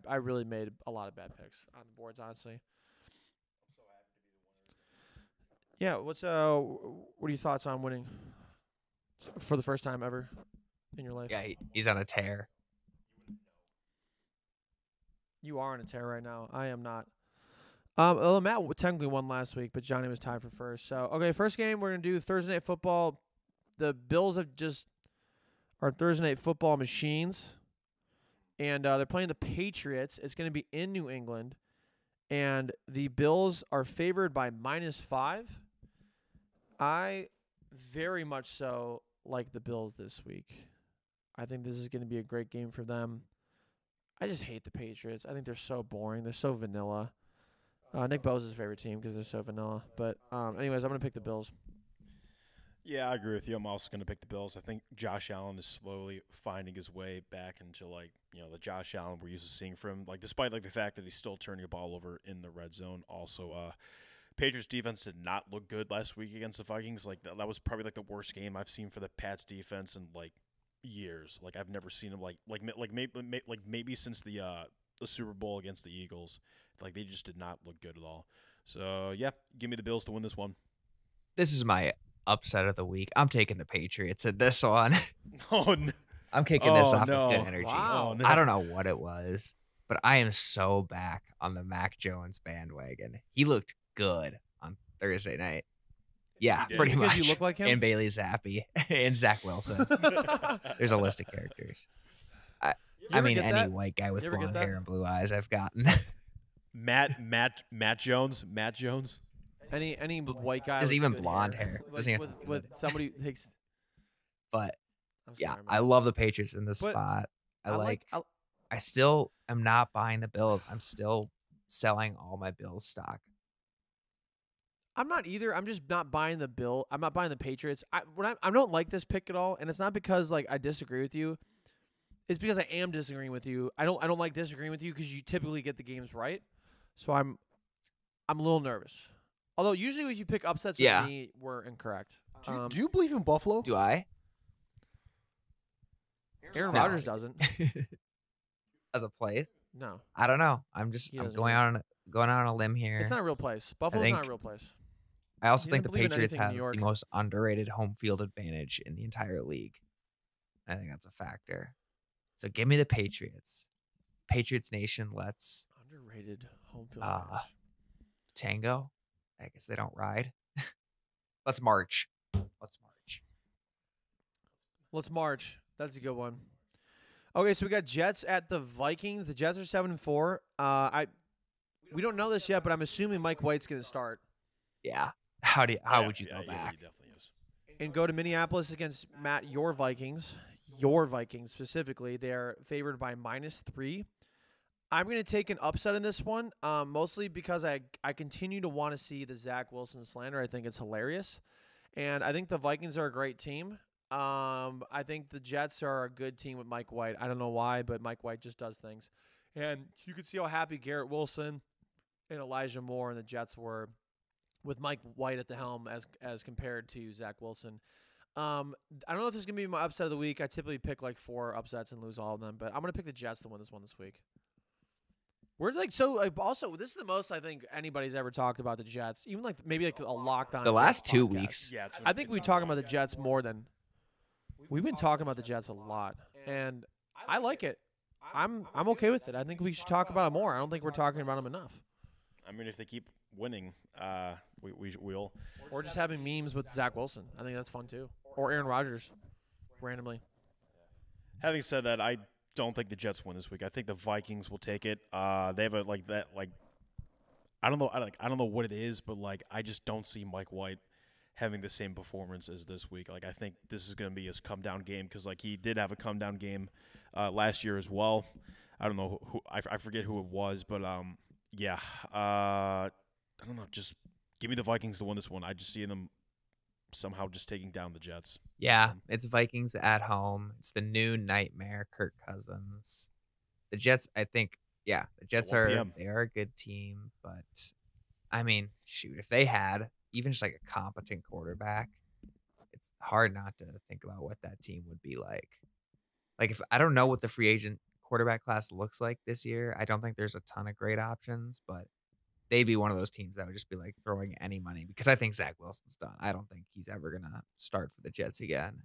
I really made a lot of bad picks on the boards, honestly. Yeah, what are your thoughts on winning for the first time ever in your life? Yeah, he's on a tear. You are on a tear right now. I am not. Well, Matt technically won last week, but Johnny was tied for first. So, okay, first game we're going to do Thursday Night Football. The Bills are Thursday Night Football machines, and they're playing the Patriots. It's going to be in New England, and the Bills are favored by -5. I very much so like the Bills this week. I think this is going to be a great game for them. I just hate the Patriots. I think they're so boring. They're so vanilla. Nick Bosa's favorite team because they're so vanilla. But anyways, I'm going to pick the Bills. Yeah, I agree with you. I'm also going to pick the Bills. I think Josh Allen is slowly finding his way back into, like, the Josh Allen we're used to seeing from him. Like, despite, like, the fact that he's still turning the ball over in the red zone. Also, Patriots defense did not look good last week against the Vikings. Like, that was probably, like, the worst game I've seen for the Pats defense in, like, years. Like, I've never seen them, maybe since the Super Bowl against the Eagles. Like, they just did not look good at all. So, yeah, give me the Bills to win this one. This is my upset of the week. I'm taking the Patriots at this one. Oh, no. I'm kicking this Oh, off no. with good energy. Wow. Oh, no. I don't know what it was, but I am so back on the Mac Jones bandwagon. He looked good on Thursday night. Yeah, He did. pretty Because much. you look like him? And Bailey Zappi and Zach Wilson. There's a list of characters. I ever mean, get any that? white guy with You ever get blonde that? hair and blue eyes I've gotten. Matt Jones. Any white guy Just with even good blonde hair, hair. like, Doesn't have to with, be with good. somebody who takes. But I'm yeah, sorry, I man. love the Patriots in this But spot. I like. I- I still am not buying the Bills. I'm still selling all my Bills stock. I'm not either. I'm just not buying the bill. I'm not buying the Patriots. I don't like this pick at all, and it's not because like I disagree with you. It's because I am disagreeing with you. I don't like disagreeing with you because you typically get the games right. So I'm a little nervous. Although usually if you pick upsets with Yeah. me, we're incorrect. Do you believe in Buffalo? Do I? Aaron No. Rodgers doesn't. As a place? No, I don't know. I'm He doesn't going either. going out on a limb here. it's not a real place. Buffalo's not think- a real place. I also He think the doesn't believe in Patriots anything in have New York. the most underrated home field advantage in the entire league. I think that's a factor. So give me the Patriots. Patriots Nation, let's Underrated home field. Uh, advantage. tango. I guess they don't ride. Let's march. Let's march. Let's march. That's a good one. Okay, so we got Jets at the Vikings. The Jets are 7-4. We don't know this yet, but I'm assuming Mike White's going to start Yeah. How would you go Yeah, back? he definitely is. and go to Minneapolis against Matt. Your Vikings specifically. They are favored by -3. I'm going to take an upset in this one, mostly because I continue to want to see the Zach Wilson slander. I think it's hilarious, and I think the Vikings are a great team. I think the Jets are a good team with Mike White. I don't know why, but Mike White just does things. And you could see how happy Garrett Wilson and Elijah Moore and the Jets were with Mike White at the helm as compared to Zach Wilson. I don't know if this is going to be my upset of the week. I typically pick like 4 upsets and lose all of them, but I'm going to pick the Jets to win this one this week. We're like also this is the most I think anybody's ever talked about the Jets. Even like maybe like a lockdown. The last Jets 2 podcast. weeks. Yeah, I think we're talking about the Jets more than we've been talking about the Jets a lot, and I like it. I'm okay with it. I think we should talk about it more. I don't think we're talking about them enough. I mean, if they keep winning, we'll. Or just having memes with Zach Wilson. I think that's fun too. Or Aaron Rodgers, randomly. Having said that, I don't think the Jets win this week. I think the Vikings will take it. They have I don't know what it is, but like I just don't see Mike White having the same performance as this week. Like I think this is going to be his come down game because like he did have a come down game last year as well. I don't know who I forget who it was, but yeah. I don't know. Just give me the Vikings to win this one. I just see them somehow just taking down the Jets. Yeah, it's Vikings at home. It's the new nightmare, Kirk Cousins. The Jets, I think, the Jets 1 are p.m. they are a good team, but I mean, shoot, if they had even just like a competent quarterback, it's hard not to think about what that team would be like. Like if I don't know what the free agent quarterback class looks like this year, I don't think there's a ton of great options, but they'd be one of those teams that would just be like throwing any money because I think Zach Wilson's done. I don't think he's ever gonna start for the Jets again.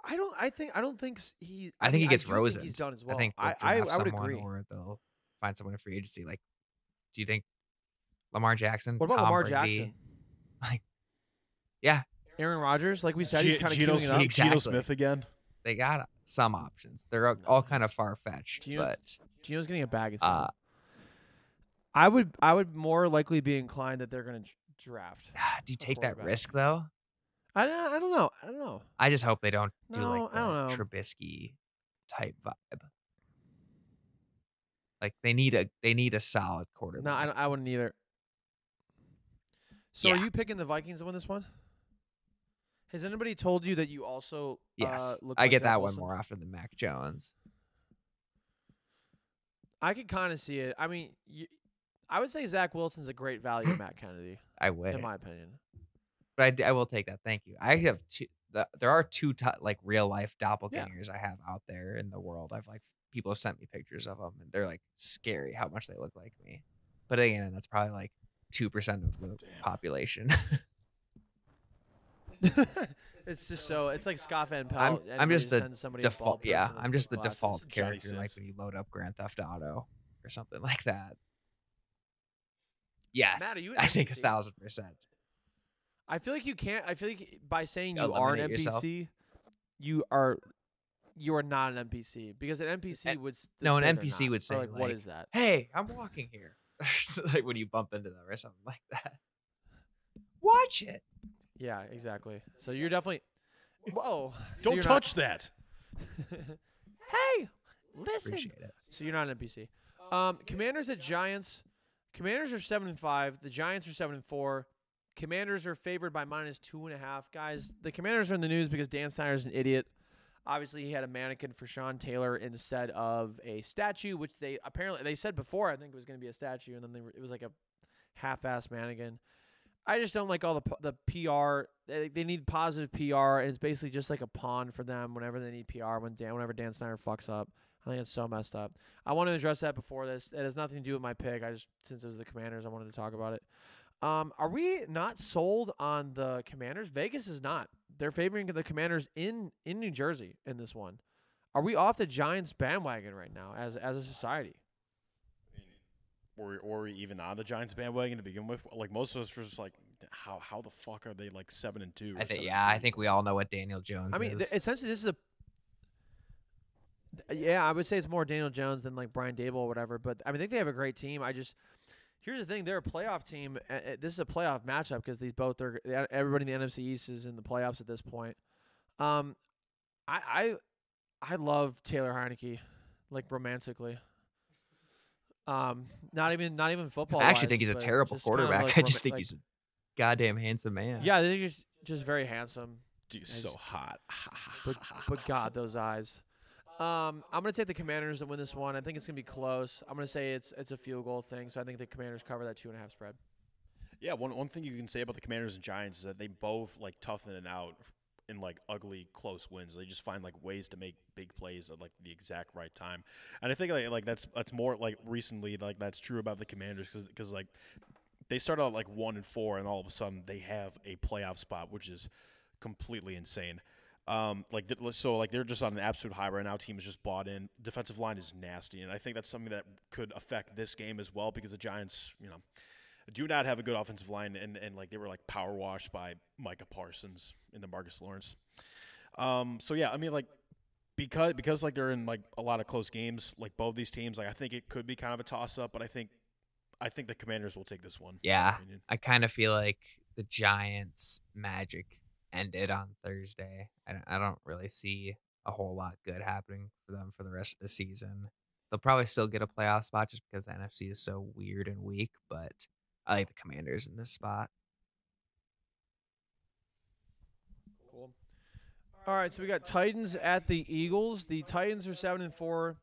I don't think he. I think he gets do Rosen. think he's done as well. I think they'll I draft would someone agree. or they'll find someone in free agency. Like, do you think Lamar Jackson? What about Tom Lamar Brady, Jackson? Like, yeah, Aaron Rodgers, like we said, he's kind of Geno queuing it up. Exactly. Geno Smith again. they got some options. They're all kind of far fetched, Geno- but Gino's getting a bag of uh, I would more likely be inclined that they're going to draft. do you a take that quarterback. risk though? I don't know. I just hope they don't do No, like I don't the know. Trubisky type vibe. Like they need a solid quarterback. No, I wouldn't either. So Yeah. are you picking the Vikings to win this one? Has anybody told you that you also Yes, look I like get Zach that Wilson? one more often than Mac Jones. I could kind of see it. I mean, I would say Zach Wilson's a great value to Matt Kennedy, I would, in my opinion. but I will take that. Thank you. I have two. There are two like real life doppelgangers I have out there in the world. I've like people have sent me pictures of them, and they're like scary how much they look like me. But again, that's probably like 2% of the population. It's just so it's like Scott Van I'm Pelt. just the sends somebody a ball default. Yeah, person with I'm just the glasses. default Johnny character, like Sins. when you load up Grand Theft Auto or something like that. Yes, Matt, are you an I think NPC? 1,000%. I feel like you can't. I feel like by saying you are an Eliminate yourself. NPC, you are not an NPC because an NPC would No, an say they're NPC not. would Or say like, what is that? "Hey, I'm walking here," like when you bump into them or something like that. Watch it. Yeah, exactly. So you're definitely. Whoa! So Don't you're touch that. Hey, listen. Appreciate it. So you're not an NPC. Commanders at Giants. Commanders are 7-5. The Giants are 7-4. Commanders are favored by -2.5. Guys, the Commanders are in the news because Dan Snyder's an idiot. Obviously, he had a mannequin for Sean Taylor instead of a statue, which they said before. I think it was going to be a statue, and then it was like a half-ass mannequin. I just don't like all the PR. They need positive PR, and it's basically just like a pawn for them whenever they need PR. Whenever Dan Snyder fucks up, I think it's so messed up. I want to address that before this. It has nothing to do with my pick. Since it was the Commanders, I wanted to talk about it. Are we not sold on the Commanders? Vegas is not. They're favoring the Commanders in New Jersey in this one. Are we off the Giants bandwagon right now as a society? Or even on the Giants bandwagon to begin with? Like most of us were just like, how the fuck are they like 7-2? I think we all know what Daniel Jones I mean, is. essentially, this is I would say it's more Daniel Jones than like Brian Dable or whatever. But I think they have a great team. Here's the thing: they're a playoff team. This is a playoff matchup because these both are. Everybody in the NFC East is in the playoffs at this point. I love Taylor Heineke, like romantically. Not even football. I actually think he's a terrible quarterback. Like I just think he's a goddamn handsome man. Yeah, I think he's just very handsome. Dude, so hot. But God, those eyes. I'm gonna take the Commanders to win this one. I think it's gonna be close. I'm gonna say it's a field goal thing. So I think the Commanders cover that 2.5 spread. Yeah, one thing you can say about the Commanders and Giants is that they both like toughen it out in like ugly close wins. They just find like ways to make big plays at like the exact right time. And I think like that's more like recently like that's true about the Commanders because like they start out like 1-4 and all of a sudden they have a playoff spot, which is completely insane. They're just on an absolute high right now. Team is just bought in. Defensive line is nasty, and I think that's something that could affect this game as well because the Giants, do not have a good offensive line, and like they were like power washed by Micah Parsons and DeMarcus Lawrence. Because like they're in like a lot of close games, like both these teams, like I think it could be kind of a toss up, but I think the Commanders will take this one. Yeah, I kind of feel like the Giants' magic ended on Thursday. I don't really see a whole lot good happening for them for the rest of the season. They'll probably still get a playoff spot just because the NFC is so weird and weak, but I like the Commanders in this spot. Cool. All right, so we got Titans at the Eagles. The Titans are 7-4.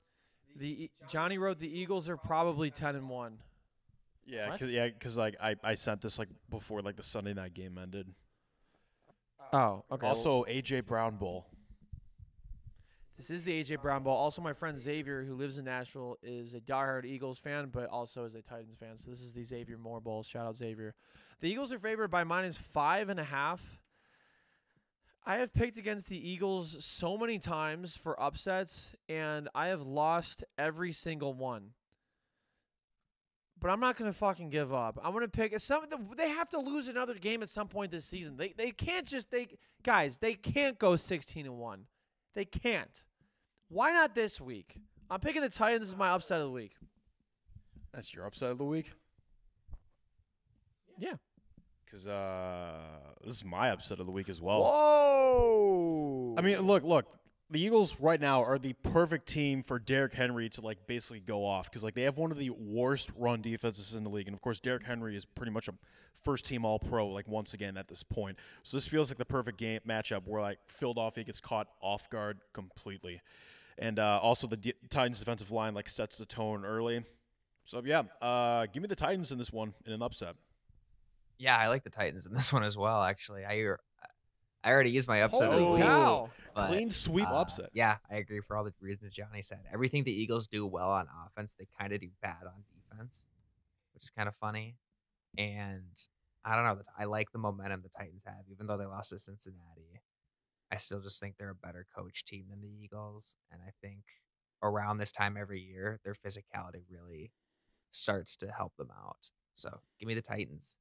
Johnny wrote the Eagles are probably 10-1. Yeah, because like I sent this like before like the Sunday night game ended. Oh, okay. Also, AJ Brown Bowl. This is the A.J. Brown Bowl. Also, my friend Xavier, who lives in Nashville, is a diehard Eagles fan, but also is a Titans fan. So this is the Xavier Moore Bowl. Shout out Xavier. The Eagles are favored by -5.5. I have picked against the Eagles so many times for upsets, and I have lost every single one. But I'm not going to fucking give up. I'm going to pick they have to lose another game at some point this season. They can't they can't go 16-1. They can't. Why not this week? I'm picking the Titans as my upset of the week. That's your upset of the week? Yeah. Because this is my upset of the week as well. Whoa! I mean, look. The Eagles right now are the perfect team for Derrick Henry to like basically go off because like they have one of the worst run defenses in the league, and of course Derrick Henry is pretty much a first-team All-Pro like once again at this point. So this feels like the perfect game matchup where like Philadelphia gets caught off guard completely, and also the Titans defensive line like sets the tone early. So yeah, give me the Titans in this one in an upset. Yeah, I like the Titans in this one as well. Actually, I already used my upset of the Holy week. cow. But, Clean sweep upset. Yeah, I agree for all the reasons Johnny said. Everything the Eagles do well on offense, they kind of do bad on defense, which is kind of funny. And I don't know. I like the momentum the Titans have, even though they lost to Cincinnati. I still just think they're a better coach team than the Eagles. And I think around this time every year, their physicality really starts to help them out. So give me the Titans.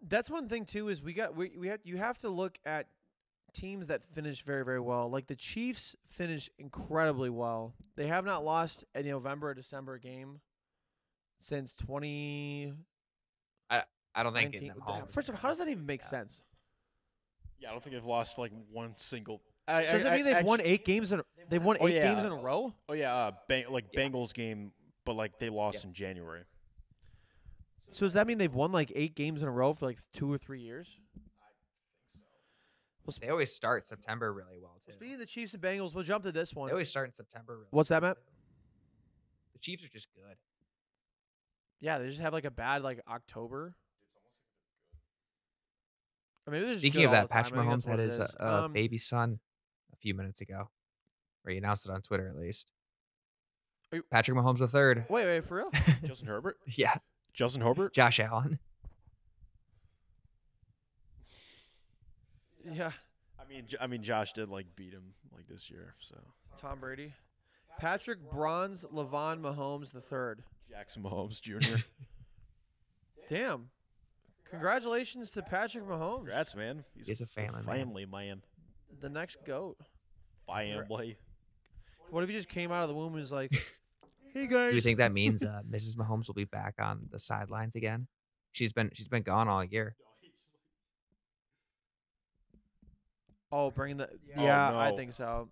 That's one thing too is you have to look at teams that finish very, very well. Like the Chiefs finish incredibly well. They have not lost a November or December game since 2019. I don't think getting them home. First of all, how does that even make sense? Yeah, I don't think they've lost like one single. So does that mean they've won 8 games in they've won 8 games in a row? Oh yeah, Bengals game, but like they lost in January. So does that mean they've won like 8 games in a row for like 2 or 3 years? They always start September really well too. Speaking of the Chiefs and Bengals, we'll jump to this one. They always start in September. Really What's that, Matt? The Chiefs are just good. Yeah, they just have like a bad like October. I mean, Speaking of that, Patrick Mahomes had his baby son a few minutes ago, or he announced it on Twitter at least. Patrick Mahomes the third. Wait, for real? Justin Herbert? Yeah. Justin Herbert? Josh Allen. Yeah. I mean, Josh did like beat him like this year. So Tom Brady, Patrick Bronze Levon Mahomes the third. Jackson Mahomes Jr. Damn. Congratulations to Patrick Mahomes. Congrats, man. He's a family man. The next GOAT. Family. What if he just came out of the womb and was like, hey guys. Do you think that means Mrs. Mahomes will be back on the sidelines again? She's been gone all year. Oh, bringing the Oh, yeah, no. I think so.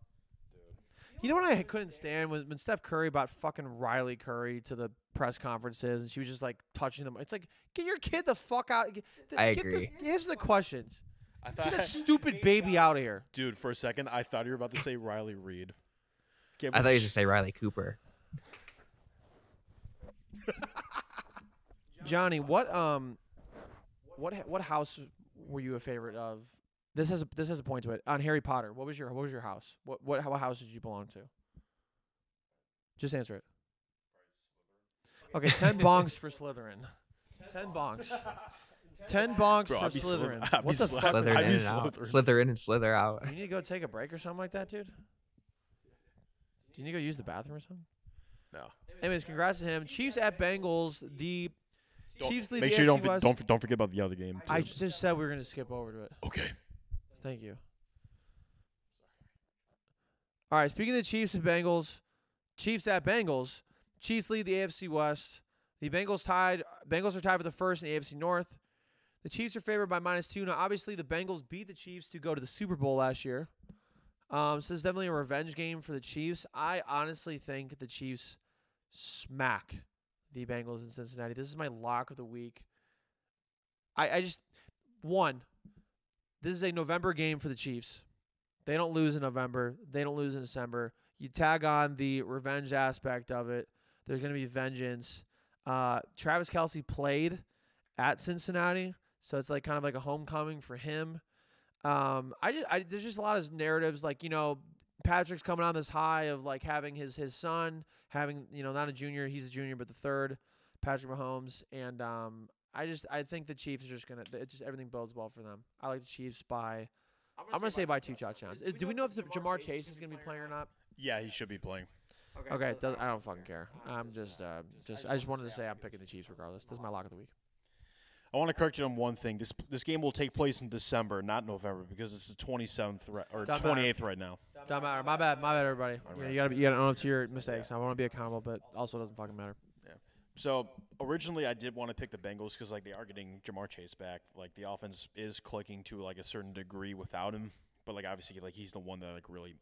You know what I couldn't stand when Steph Curry brought fucking Riley Curry to the press conferences and she was just like touching them. It's like, get your kid the fuck out. I agree. Answer the questions. I Get that thought, stupid baby out of here. dude, for a second, I thought you were about to say Riley Reed. I thought you were going to say Riley Cooper. Johnny, what house were you a favorite of? This has a point to it. On Harry Potter, what was your house? What house did you belong to? Just answer it. Okay, 10 bonks for Slytherin. 10 bonks. 10 bonks Bro, for I'd be Slytherin. I'd be What the Slytherin. fuck? Slither in I'd be and out. Slytherin. Slither in and slither out. Do you need to go take a break or something like that, dude? Do you need to go use the bathroom or something? No. Anyways, congrats to him. Chiefs at Bengals. The Chiefs lead Make the sure you AFC West. don't forget about the other game. Too. I just said we were going to skip over to it. Okay. Thank you. All right, speaking of the Chiefs and Bengals, Chiefs at Bengals. Chiefs lead the AFC West. The Bengals are tied for the first in the AFC North. The Chiefs are favored by -2. Now, obviously, the Bengals beat the Chiefs to go to the Super Bowl last year. So this is definitely a revenge game for the Chiefs. I honestly think the Chiefs smack the Bengals in Cincinnati. This is my lock of the week. This is a November game for the Chiefs. They don't lose in November. They don't lose in December. You tag on the revenge aspect of it. There's going to be vengeance. Travis Kelce played at Cincinnati, so it's like kind of like a homecoming for him. There's just a lot of narratives, like, you know, Patrick's coming on this high of like having his son, having, you know, not a junior, he's a junior, but the third, Patrick Mahomes, and I think the Chiefs are just gonna, everything bodes well for them. I like the Chiefs by, I'm gonna say by 2 touchdowns. Do we know if Jamar Chase is gonna be playing or not? Yeah, he should be playing. Okay, I don't fucking care. I just wanted to say I'm picking the Chiefs regardless. This is my lock of the week. I want to correct you on one thing. This game will take place in December, not November, because it's the 27th or Doesn't 28th right now. Doesn't matter. My bad, everybody. You gotta own up to your mistakes. I want to be accountable, but also it doesn't fucking matter. So originally I did want to pick the Bengals because like they are getting Jamar Chase back. Like the offense is clicking to like a certain degree without him, but like obviously like he's the one that like really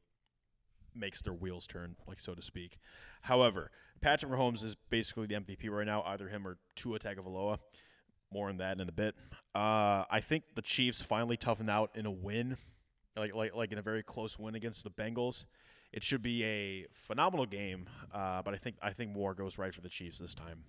makes their wheels turn, like so to speak. However, Patrick Mahomes is basically the MVP right now, either him or Tua Tagovailoa. More on that in a bit. I think the Chiefs finally toughen out in a win, like in a very close win against the Bengals. It should be a phenomenal game, but I think more goes right for the Chiefs this time.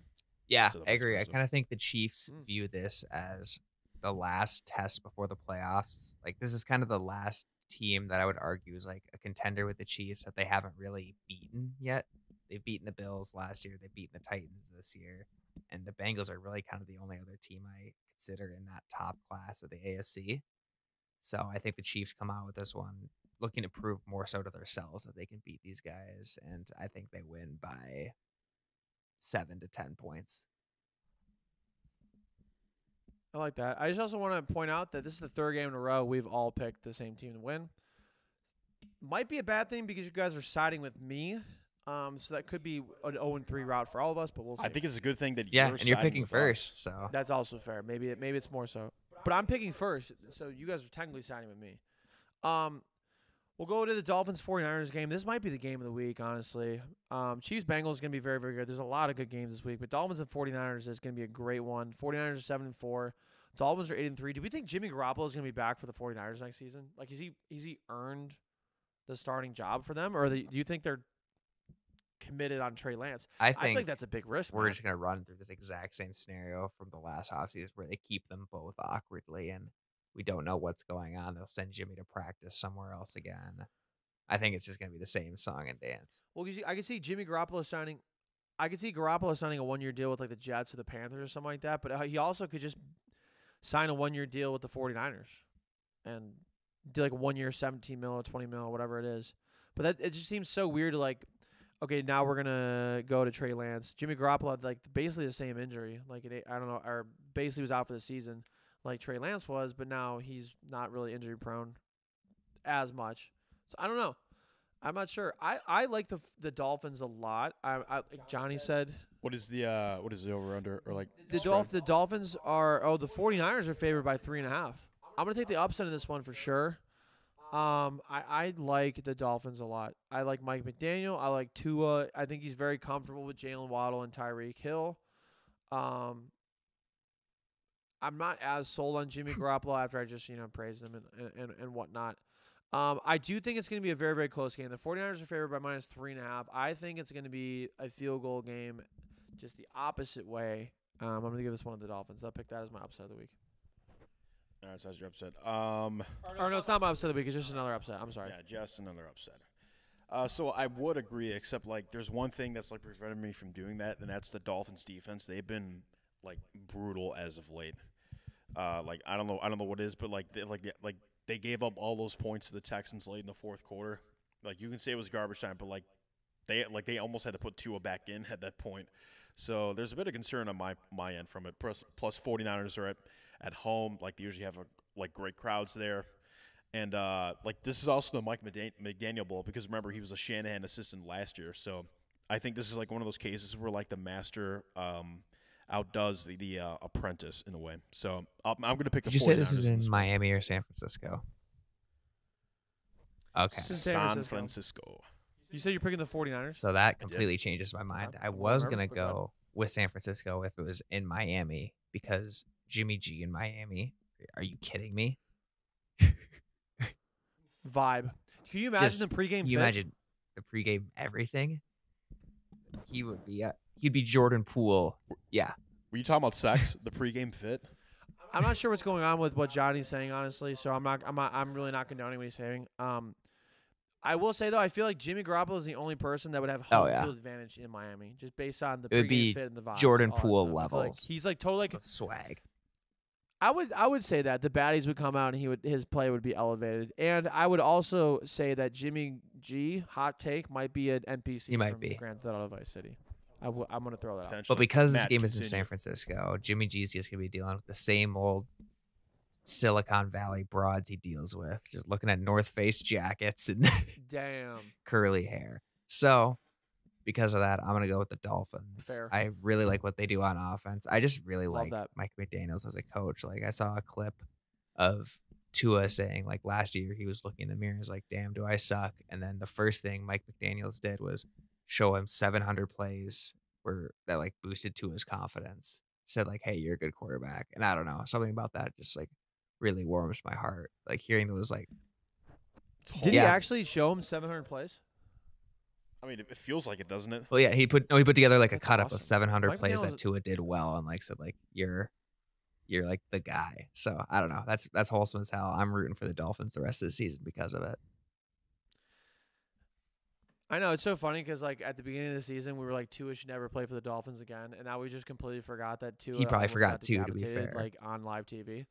Yeah, So I agree. I kind of think the Chiefs view this as the last test before the playoffs. Like this is kind of the last team that I would argue is like a contender with the Chiefs that they haven't really beaten yet. They've beaten the Bills last year. They've beaten the Titans this year. And the Bengals are really kind of the only other team I consider in that top class of the AFC. So I think the Chiefs come out with this one looking to prove more so to themselves that they can beat these guys, and I think they win by 7 to 10 points. I like that. I just also want to point out that this is the third game in a row we've all picked the same team to win. Might be a bad thing because you guys are siding with me. So that could be an 0-3 route for all of us, but we'll see. I think it's a good thing that and you're picking first, so that's also fair. Maybe it's more so. But I'm picking first, so you guys are technically siding with me. We'll go to the Dolphins-49ers game. This might be the game of the week, honestly. Chiefs-Bengals is going to be very, very good. There's a lot of good games this week, but Dolphins and 49ers is going to be a great one. 49ers are 7-4. Dolphins are 8-3. Do we think Jimmy Garoppolo is going to be back for the 49ers next season? Like, is he earned the starting job for them, or do you think they're committed on Trey Lance? I feel like that's a big risk. We're just going to run through this exact same scenario from the last offseason where they keep them both awkwardly and we don't know what's going on. They'll send Jimmy to practice somewhere else again. I think it's just going to be the same song and dance. Well, I can see Jimmy Garoppolo signing. I could see Garoppolo signing a 1-year deal with like the Jets or the Panthers or something like that. But he also could just sign a 1-year deal with the 49ers and do like a 1 year, 17 mil or 20 mil, whatever it is. But it just seems so weird to like, okay, now we're gonna go to Trey Lance. Jimmy Garoppolo had like basically the same injury, like I don't know, or basically was out for the season, like Trey Lance was, but now he's not really injury prone as much. So I don't know. I'm not sure. I like the Dolphins a lot. Like Johnny said. What is the over under or like the Dolphins are the 49ers are favored by 3.5. I'm gonna take the upset in this one for sure. I like the Dolphins a lot. I like Mike McDaniel. I like Tua. I think he's very comfortable with Jalen Waddle and Tyreek Hill. I'm not as sold on Jimmy Garoppolo after I just praised him and whatnot. I do think it's going to be a very, very close game. The 49ers are favored by -3.5. I think it's going to be a field goal game, just the opposite way. I'm going to give this one to the Dolphins. I'll pick that as my upset of the week. All right, so that's your upset. Or no, it's not my upset of the week. It's just another upset. I'm sorry. Yeah, just another upset. So I would agree, except like there's one thing that's like prevented me from doing that, and that's the Dolphins defense. They've been like brutal as of late. Like I don't know what it is, but they gave up all those points to the Texans late in the fourth quarter. Like you can say it was garbage time, but they almost had to put Tua back in at that point. So there's a bit of concern on my end from it. Plus 49ers are at home. Like they usually have great crowds there. And this is also the Mike McDaniel Bowl because remember he was a Shanahan assistant last year. So I think this is like one of those cases where like the master outdoes the apprentice in a way. So I'm going to pick the 49ers. Did you say this is in Miami or San Francisco? Okay. San Francisco. You said you're picking the 49ers? So that completely changes my mind. I was going to go with San Francisco if it was in Miami because Jimmy G in Miami. Are you kidding me? Vibe. Can you imagine the pregame Can you imagine the pregame everything? He would be he'd be Jordan Poole. Yeah. Were you talking about sex, the pregame fit? I'm not sure what's going on with what Johnny's saying, honestly, so I'm really not condoning what he's saying. I will say though, I feel like Jimmy Garoppolo is the only person that would have home field advantage in Miami, just based on the pregame fit and the vibes. Jordan Poole levels. Like, he's like totally like swag. I would say that the baddies would come out and his play would be elevated, and I would also say that Jimmy G, hot take, might be an NPC. He might from be Grand Theft Auto Vice City. I'm gonna throw that out. But because this game is in San Francisco, Jimmy G's just gonna be dealing with the same old Silicon Valley broads he deals with, just looking at North Face jackets and damn curly hair. So because of that, I'm gonna go with the Dolphins. Fair. I really like what they do on offense. I just really Love like that. Mike McDaniels as a coach. Like I saw a clip of Tua saying like last year he was looking in the mirror and was like, damn, do I suck? And then the first thing Mike McDaniels did was show him 700 plays that like boosted Tua's confidence. Said like, hey, you're a good quarterback. And I don't know, something about that just like really warms my heart. Like hearing those like. Did he actually show him 700 plays? I mean, it feels like it, doesn't it? Well, yeah, he put together like That's a cut up awesome. of 700 Mike plays McDaniels- that Tua did well, and like said like you're like the guy. So I don't know. That's wholesome as hell. I'm rooting for the Dolphins the rest of the season because of it. I know, it's so funny because like at the beginning of the season we were like Tua should never play for the Dolphins again, and now we just completely forgot that Tua. He probably almost forgot got too, to be decapitated, fair. like on live TV.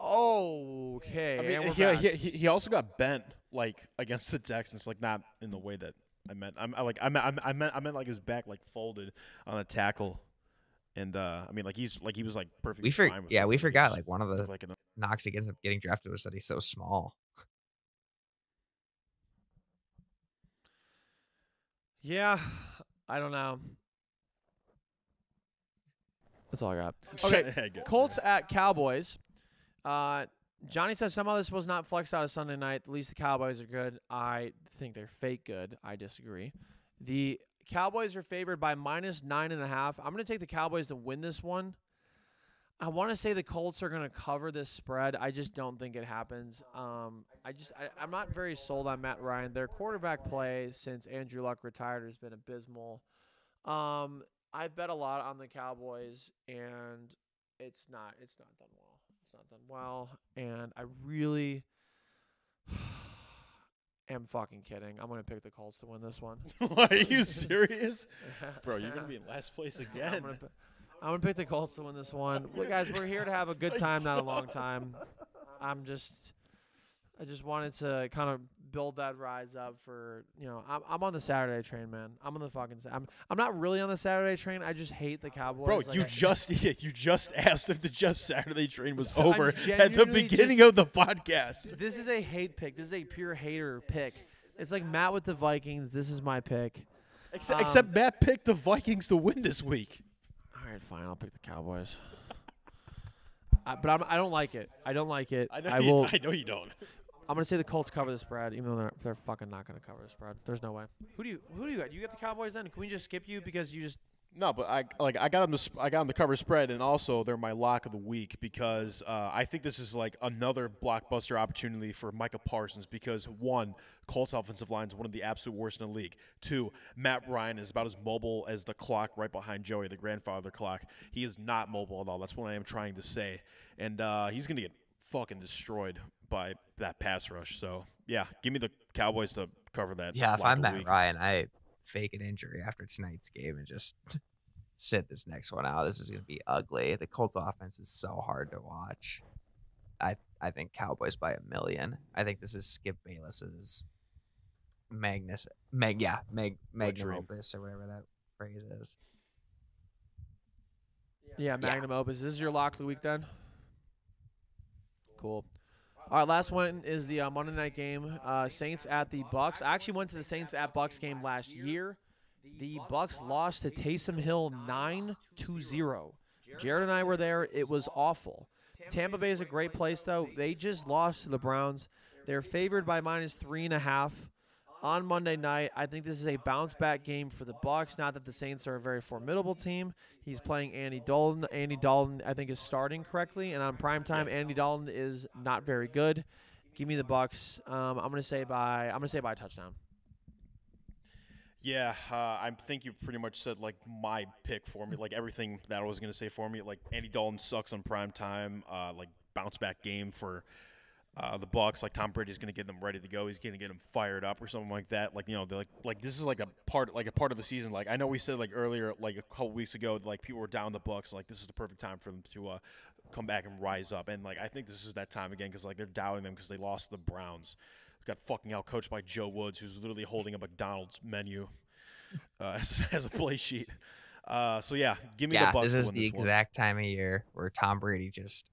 Okay. I and mean, we're back. he also got bent like against the Texans, like not in the way that I meant. I meant like his back like folded on a tackle, and I mean like he was like perfectly fine with it, we but he forgot just like one of the looked like knocks against him getting drafted was that he's so small. Yeah, I don't know. That's all I got. Okay, Okay, Colts at Cowboys. Johnny says somehow this was not flexed out of Sunday night. At least the Cowboys are good. I think they're fake good. I disagree. The Cowboys are favored by -9.5. I'm going to take the Cowboys to win this one. I want to say the Colts are going to cover this spread. I just don't think it happens. I'm not very sold on Matt Ryan. Their quarterback play since Andrew Luck retired has been abysmal. I bet a lot on the Cowboys, and it's not done well. It's not done well, and I really am fucking kidding. I'm going to pick the Colts to win this one. Are you serious? Bro, you're going to be in last place again. I'm gonna pick the Colts to win this one. Look, guys, we're here to have a good time, not a long time. I just wanted to kind of build that rise up for, I'm on the Saturday train, man. I'm on the fucking. I'm not really on the Saturday train. I just hate the Cowboys. Bro, Like, you just asked if the Jeff Saturday train was over at the genuinely beginning of the podcast. This is a hate pick. This is a pure hater pick. It's like Matt with the Vikings. This is my pick. Except Matt picked the Vikings to win this week. All right, fine. I'll pick the Cowboys. But I don't like it. I don't like it. I know you don't. I'm gonna say the Colts cover the spread, even though they're fucking not gonna cover the spread. There's no way. Who do you got? You got the Cowboys then? Can we just skip you because you just? No, but I got them to cover spread, and also they're my lock of the week because I think this is like another blockbuster opportunity for Micah Parsons because one, Colts offensive line is one of the absolute worst in the league. Two, Matt Ryan is about as mobile as the clock right behind Joey, the grandfather clock. He is not mobile at all. That's what I am trying to say, and he's gonna get fucking destroyed by that pass rush. So yeah, give me the Cowboys to cover that. Yeah, if lock I'm of the Matt week. Ryan, I fake an injury after tonight's game and just sit this next one out. This is going to be ugly. The Colts offense is so hard to watch. I think Cowboys by 1,000,000. I think this is Skip Bayless's magnum opus or whatever that phrase is. Yeah, magnum opus. This is your lock of the week then. Cool. All right, last one is the Monday night game. Saints at the Bucks. I actually went to the Saints at Bucks game last year. The Bucks lost to Taysom Hill 9-0. Jared and I were there. It was awful. Tampa Bay is a great place, though. They just lost to the Browns. They're favored by -3.5 on Monday night. I think this is a bounce-back game for the Bucks. Not that the Saints are a very formidable team. He's playing Andy Dalton. Andy Dalton, I think, is starting correctly. And on primetime, Andy Dalton is not very good. Give me the Bucks. I'm gonna say by a touchdown. Yeah, I think you pretty much said like my pick for me, like everything that I was gonna say for me. Like Andy Dalton sucks on prime time. Like bounce back game for the Bucks. Like Tom Brady's gonna get them ready to go. He's gonna get them fired up or something like that. Like they're like this is like a part of the season. Like I know we said like earlier, like a couple weeks ago, like people were down the Bucks. Like this is the perfect time for them to come back and rise up. And like I think this is that time again because like they're doubting them because they lost to the Browns. Got fucking out coached by Joe Woods, who's literally holding a McDonald's menu as a play sheet. So yeah, give me the Bucks. This is to win the this exact time of year where Tom Brady just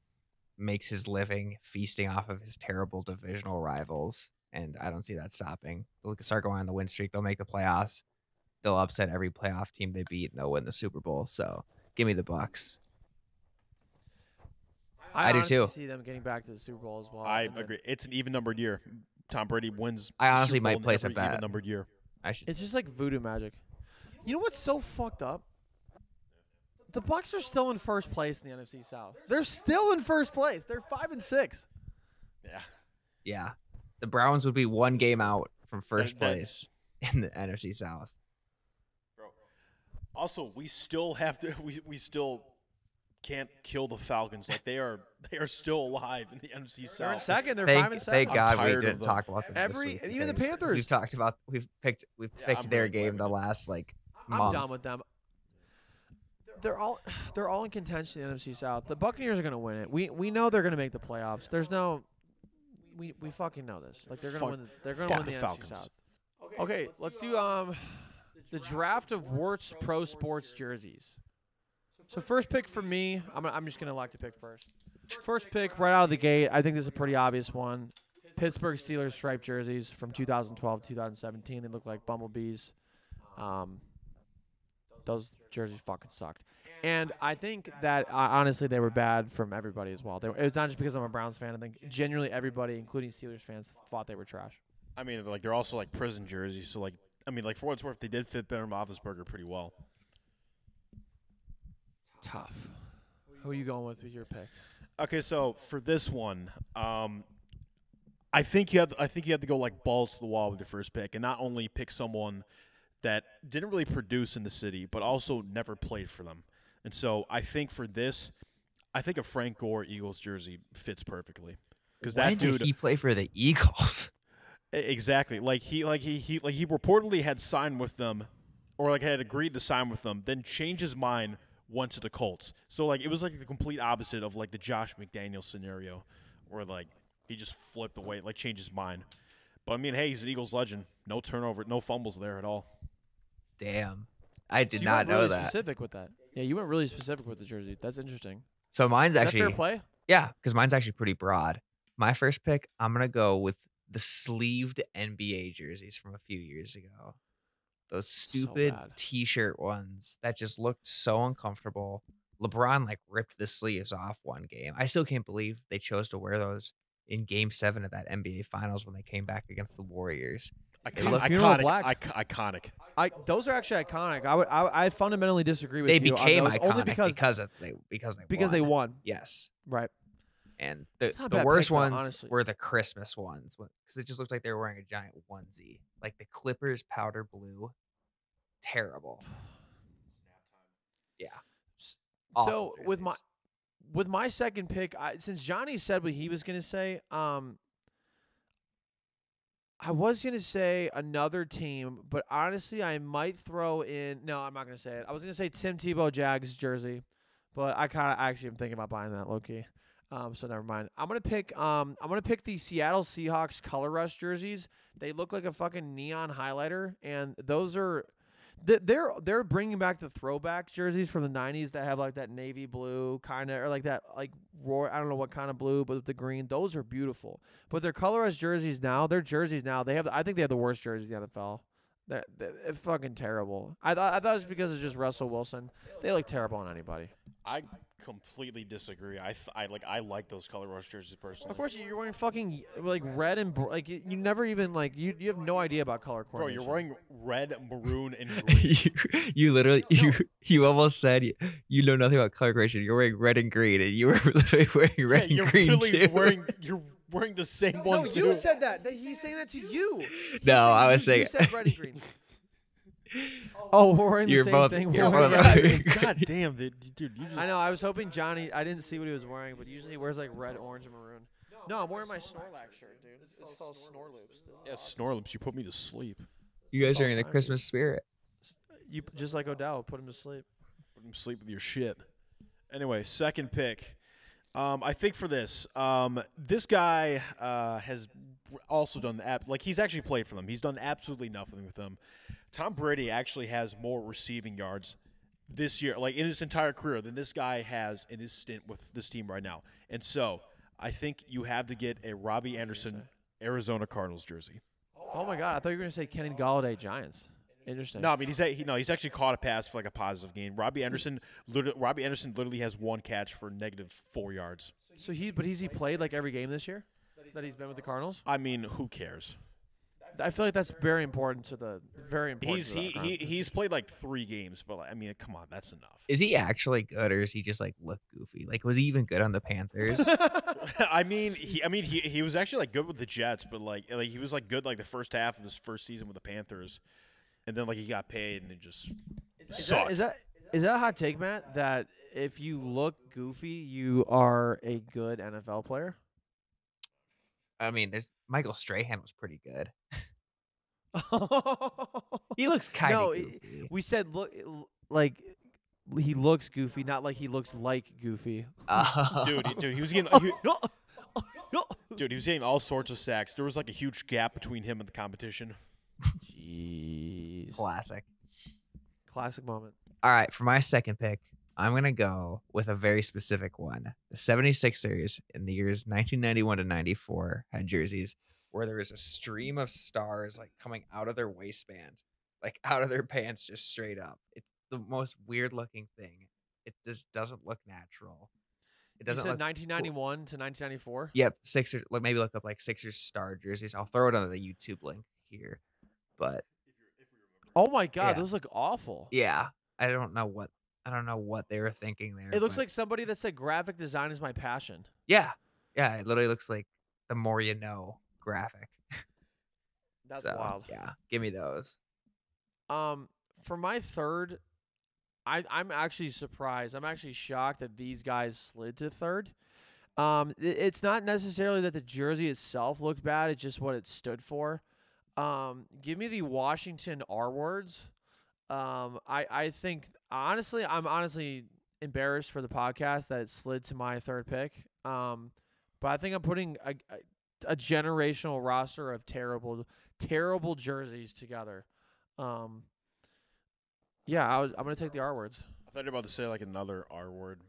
makes his living feasting off of his terrible divisional rivals, and I don't see that stopping. They'll start going on the win streak. They'll make the playoffs. They'll upset every playoff team they beat, and they'll win the Super Bowl. So give me the Bucks. I do too. See them getting back to the Super Bowl as well. I agree. It's an even-numbered year. Tom Brady wins. I honestly Super Bowl might in place a every bet. Even-numbered year. It's just like voodoo magic. You know what's so fucked up? The Bucks are still in first place in the NFC South. They're still in first place. They're 5-6. Yeah. Yeah. The Browns would be one game out from first place in the NFC South. Bro. Also, we still have to. We still can't kill the Falcons. Like they are still alive in the NFC South. They're in second. They're Thank 5-7. God we tired of didn't them. talk about them this week Even the because Panthers. We've picked I'm their really game glad the we did. last like I'm month. done with them. they're all in contention in the NFC South. The Buccaneers are going to win it. We know they're going to make the playoffs. There's no we fucking know this. Like they're going to win. They're going to win the NFC South. Okay, let's do the draft of Warts Pro Sports jerseys. So first pick for me, I'm just going to elect to pick first. First pick right out of the gate. I think this is a pretty obvious one. Pittsburgh Steelers striped jerseys from 2012 to 2017. They look like bumblebees. Those jerseys fucking sucked. And I think that, honestly, they were bad from everybody as well. It was not just because I'm a Browns fan. I think genuinely everybody, including Steelers fans, thought they were trash. I mean, like they're also like prison jerseys. So like, I mean, like for what it's worth, they did fit Ben Roethlisberger pretty well. Tough. Who are you going with your pick? Okay, so for this one, I think you have to go like balls to the wall with your first pick, and not only pick someone that didn't really produce in the city, but also never played for them. And so I think for this, I think a Frank Gore Eagles jersey fits perfectly. Because that dude, did he play for the Eagles? Exactly. Like he reportedly had signed with them, or like had agreed to sign with them, then changed his mind, went to the Colts. So like it was like the complete opposite of like the Josh McDaniels scenario, where like he just flipped away, like changed his mind. But I mean, hey, he's an Eagles legend. No turnover, no fumbles there at all. Damn, I did So not know really that. Specific with that. Yeah, you went really specific with the jersey. That's interesting. So mine's Is actually that fair play? Yeah, because mine's actually pretty broad. My first pick, I'm gonna go with the sleeved NBA jerseys from a few years ago. Those stupid bad. T-shirt ones that just looked so uncomfortable. LeBron like ripped the sleeves off one game. I still can't believe they chose to wear those in Game 7 of that NBA Finals when they came back against the Warriors. Iconic. Those are actually iconic. I fundamentally disagree with They you. became on those, only iconic because they won. Yes. Right. And It's not a the bad worst pick, though, ones honestly. were the Christmas ones because it just looked like they were wearing a giant onesie. Like the Clippers powder blue. Terrible. Yeah. So with my second pick, since Johnny said what he was going to say, I was going to say another team, but honestly, I might throw in. No, I'm not going to say it. I was going to say Tim Tebow Jags jersey, but I actually am thinking about buying that low key. So never mind. I'm gonna pick the Seattle Seahawks color rush jerseys. They look like a fucking neon highlighter, and those are. They're bringing back the throwback jerseys from the 90s that have like that navy blue kind of, or like that like I don't know what kind of blue, but the green. Those are beautiful. But their colorized jerseys now, I think they have the worst jerseys in the NFL. They're fucking terrible. I thought it was because it's just Russell Wilson. They look terrible on anybody. I completely disagree. I like those color rush jerseys personally. Of course, you're wearing fucking like red and like you never even like you have no idea about color Bro, coordination. you're wearing red, maroon, and green. you literally you almost said you know nothing about color correction. You're wearing red and green, and you were literally wearing red and green too. You're wearing the same one too. No, you said that. He's saying that to you. I was saying you said red and green. Oh, we're wearing the You're same both- thing. you're We're both- wearing- God damn, dude. You just, I know. I was hoping Johnny. I didn't see what he was wearing, but usually he wears like red, orange, and maroon. No, I'm wearing my Snorlax shirt, dude. It's called Snorloops. yeah, Snorlips, you put me to sleep. you guys all are in the time, Christmas spirit. You just like Odell, put him to sleep. Put him to sleep with your shit. Anyway, second pick. I think for this guy has also done he's actually played for them. He's done absolutely nothing with them. Tom Brady actually has more receiving yards this year, like in his entire career, than this guy has in his stint with this team right now. And so I think you have to get a Robbie Anderson Arizona Cardinals jersey. Oh my God! I thought you were gonna say Kenny Galladay Giants. Interesting. No, I mean he's actually caught a pass for like a positive gain. Robbie Anderson literally has one catch for -4 yards. So has he played like every game this year that he's been with the Cardinals? I mean, who cares? I feel like that's very important to the He's played like 3 games, but I mean, come on, that's enough. Is he actually good, or is he just like look goofy? Like, was he even good on the Panthers? I mean, he was actually like good with the Jets, but like he was like good like the first half of his first season with the Panthers, and then like he got paid and it just sucked. Is that a hot take, Matt? That if you look goofy, you are a good NFL player? I mean, Michael Strahan was pretty good. He looks kind of goofy. We said look he looks goofy, not like he looks like Goofy. Dude, he was getting dude, he was getting all sorts of sacks. There was like a huge gap between him and the competition. Jeez. Classic Moment. All right, for my second pick, I'm going to go with a very specific one. The 76ers in the years 1991 to 94 had jerseys where there was a stream of stars like coming out of their waistband, like out of their pants, just straight up. It's the most weird looking thing. It just doesn't look natural. It doesn't You said look 1991 cool. to 1994? Yep, Sixers. Maybe look up like Sixers star jerseys. I'll throw it on the YouTube link here. But Oh my God, Yeah. those look awful. yeah, I don't know what they were thinking there. It looks but like somebody that said graphic design is my passion. yeah, it literally looks like the more you know graphic. That's So, wild. Yeah, give me those. For my third, I'm actually surprised. I'm actually shocked that these guys slid to third. It's not necessarily that the jersey itself looked bad. It's just what it stood for. Give me the Washington R words. I think honestly, I'm honestly embarrassed for the podcast that it slid to my third pick. But I think I'm putting a generational roster of terrible jerseys together. Yeah, I'm gonna take the R words. I thought you were about to say like another R word.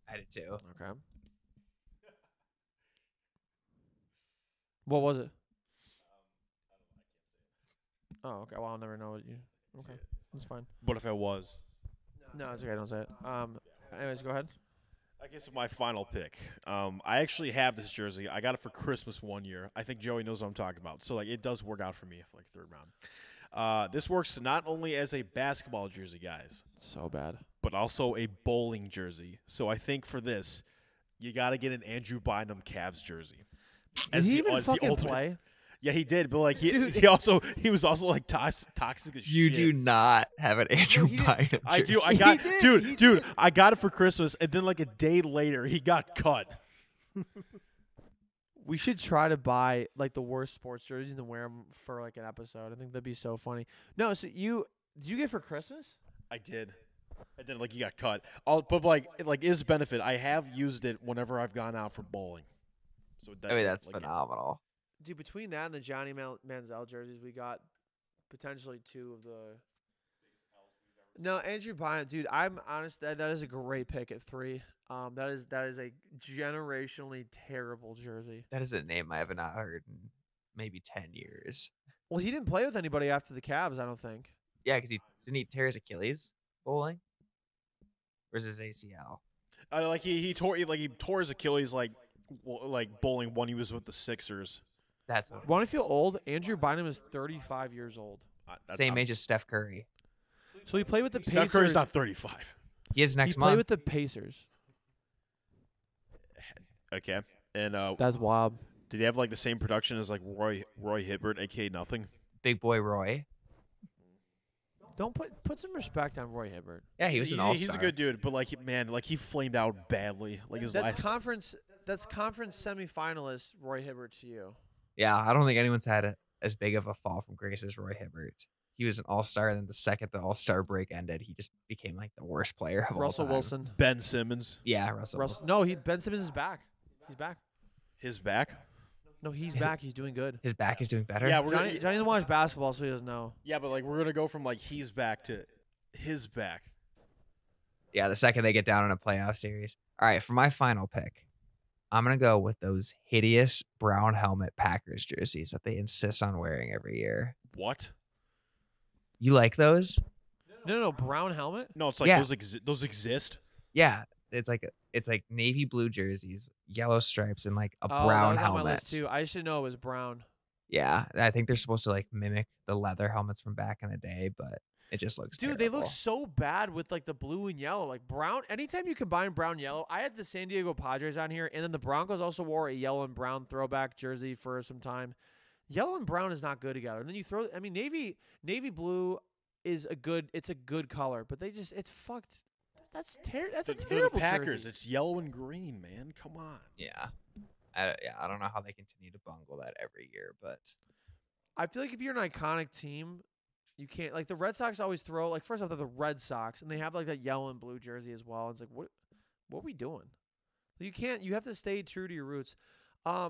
I did too. Okay. What was it? Oh, okay. Well, I'll never know what you. Okay, that's fine. What if I was? No, it's okay. Don't say it. Anyways, go ahead. I guess my final pick. I actually have this jersey. I got it for Christmas one year. I think Joey knows what I'm talking about. So like, it does work out for me for like third round. This works not only as a basketball jersey, guys, So bad. but also a bowling jersey. So I think for this, you got to get an Andrew Bynum Cavs jersey. Did he even as the fucking ultimate- play? Yeah, he did, but like Dude. he was also like toxic as You shit. do not have an Andrew he didn't- Bynum. I do. jersey. I got He did, dude, he dude. did. I got it for Christmas, and then like a day later, he got cut. We should try to buy like the worst sports jerseys and wear them for like an episode. I think that'd be so funny. No, so did you get for Christmas? I did. And then like he got cut. But like is benefit. I have used it whenever I've gone out for bowling. So I mean, that's like, phenomenal. Dude, between that and the Johnny Manziel jerseys, we got potentially two of the. No, Andrew Bynum, dude. I'm honest. That is a great pick at 3. That is a generationally terrible jersey. That is a name I have not heard in maybe 10 years. Well, he didn't play with anybody after the Cavs, I don't think. Yeah, because didn't he tear his Achilles bowling? Or is his ACL? like he tore his Achilles like bowling when he was with the Sixers. That's what. Want to feel old? Andrew Bynum is 35 years old. Same age as Steph Curry. So he played with the Pacers. Steph Curry's not 35. He is next he played month. with the Pacers. Okay. And That's wild. did he have like the same production as like Roy Hibbert, aka nothing? Big boy Roy. Don't put some respect on Roy Hibbert. Yeah, he was an all-star. He's a good dude, but like he flamed out badly. Like his That's last. conference semifinalist Roy Hibbert to you. Yeah, I don't think anyone's had as big of a fall from grace as Roy Hibbert. He was an all-star, and then the second the all-star break ended, he just became like the worst player of Russell all time. Wilson. Ben Simmons, Yeah, Russell Wilson. No, Ben Simmons is back. He's back. his back. No, he's back. He's doing good. His back is doing better. Yeah, we're Johnny gonna, doesn't watch basketball, so he doesn't know. yeah, but like we're gonna go from like he's back to his back. Yeah, the second they get down in a playoff series. All right, for my final pick, I'm going to go with those hideous brown helmet Packers jerseys that they insist on wearing every year. What? You like those? No, brown helmet. No, it's like Yeah. those exist. Yeah, it's like navy blue jerseys, yellow stripes, and like a Oh, brown that was on my helmet. list too. I should know it was brown. Yeah, I think they're supposed to like mimic the leather helmets from back in the day, but it just looks Dude, they look so bad with like the blue and yellow. Like brown, anytime you combine brown and yellow, I had the San Diego Padres on here, and then the Broncos also wore a yellow and brown throwback jersey for some time. Yellow and brown is not good together. And then you throw, I mean, navy blue is a good color, but it's fucked. That's a They're the terrible Packers. jersey. It's yellow and green, man. Come on. Yeah. I don't know how they continue to bungle that every year, but I feel like if you're an iconic team, You can't like the Red Sox always throw like first off they're the Red Sox and they have like that yellow and blue jersey as well. It's like what are we doing? You can't. You have to stay true to your roots. I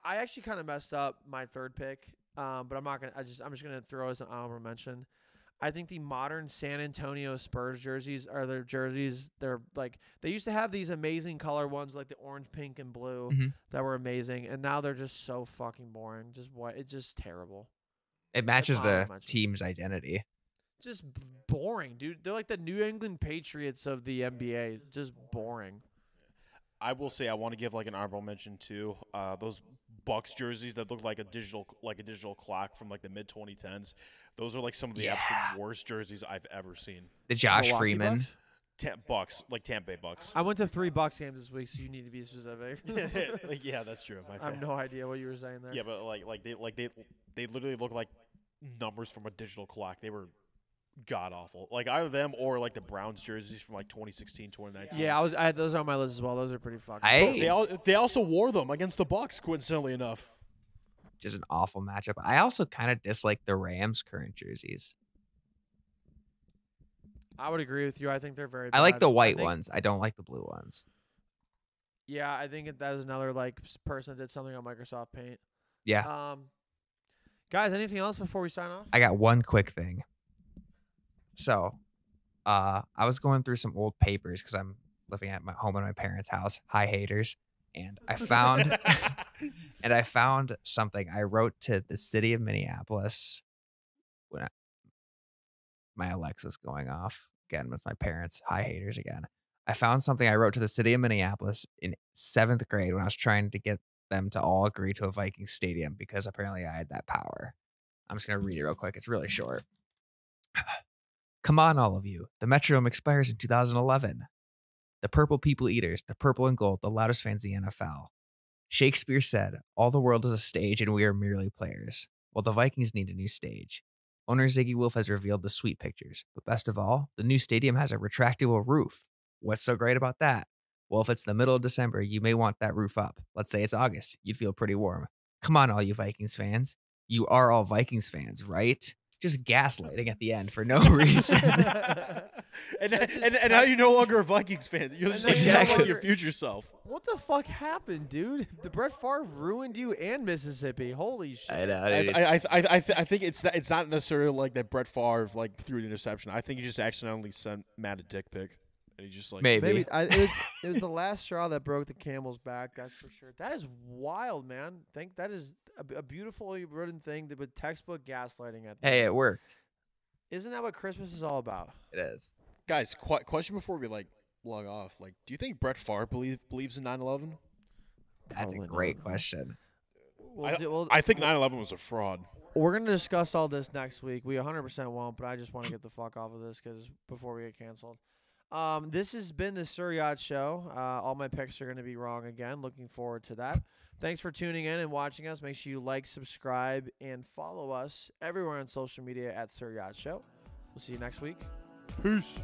actually kind of messed up my third pick, but I'm not gonna. I'm just gonna throw as an honorable mention. I think the modern San Antonio Spurs jerseys are their jerseys. They're like they used to have these amazing color ones like the orange, pink, and blue that were amazing, and now they're just so fucking boring. Just what? It's just terrible. It matches the team's identity. Just boring, dude. They're like the New England Patriots of the NBA. Just boring. I will say I want to give like an honorable mention to those Bucks jerseys that look like a digital clock from like the mid 2010s. Those are like some of the absolute worst jerseys I've ever seen. The Josh Milwaukee Freeman. Bucks, like Tampa Bay Bucks. I went to 3 Bucks games this week, so you need to be specific. Like, yeah, that's true. I have no idea what you were saying there. Yeah, but they literally look like numbers from a digital clock. They were god awful. Like either them or like the Browns jerseys from like 2016, 2019. Yeah, I had those on my list as well. Those are pretty fucking. They also wore them against the Bucks, coincidentally enough. Just an awful matchup. I also kind of dislike the Rams' current jerseys. I would agree with you. I think they're very bad. I like the white ones. I don't like the blue ones. Yeah, I think that is another like person that did something on Microsoft Paint. Yeah. Guys, anything else before we sign off? I got one quick thing. So, I was going through some old papers because I'm living at my home in my parents' house. Hi, haters. And I found something I wrote to the city of Minneapolis when my Alexa's going off again with my parents. Hi, haters again. I found something I wrote to the city of Minneapolis in 7th grade when I was trying to get them to all agree to a Vikings stadium because apparently I had that power. I'm just going to read it real quick. It's really short. Come on, all of you. The Metrodome expires in 2011. The Purple People Eaters, the purple and gold, the loudest fans in the NFL. Shakespeare said, all the world is a stage and we are merely players. Well, the Vikings need a new stage. Owner Ziggy Wolf has revealed the sweet pictures. But best of all, the new stadium has a retractable roof. What's so great about that? Well, if it's the middle of December, you may want that roof up. Let's say it's August. You'd feel pretty warm. Come on, all you Vikings fans. You are all Vikings fans, right? Just gaslighting at the end for no reason. and now you're no longer a Vikings fan. You're just like your future self. What the fuck happened, dude? The Brett Favre ruined you and Mississippi. Holy shit! I know. I think it's not necessarily like that Brett Favre like threw the interception. I think he just accidentally sent Matt a dick pic. And he just like maybe. It was the last straw that broke the camel's back. That's for sure. That is wild, man. That is a beautifully written thing with textbook gaslighting at the Hey, end. it worked. Isn't that what Christmas is all about? It is. Guys, question before we like log off. Like, do you think Brett Favre believes in 9/11? That's a great question. I think 9/11 was a fraud. We're going to discuss all this next week. We 100% won't, but I just want to get the fuck off of this before we get canceled. This has been the Sir Yacht Show. All my picks are going to be wrong again. Looking forward to that. Thanks for tuning in and watching us. Make sure you like, subscribe, and follow us everywhere on social media at Sir Yacht Show. We'll see you next week. Peace.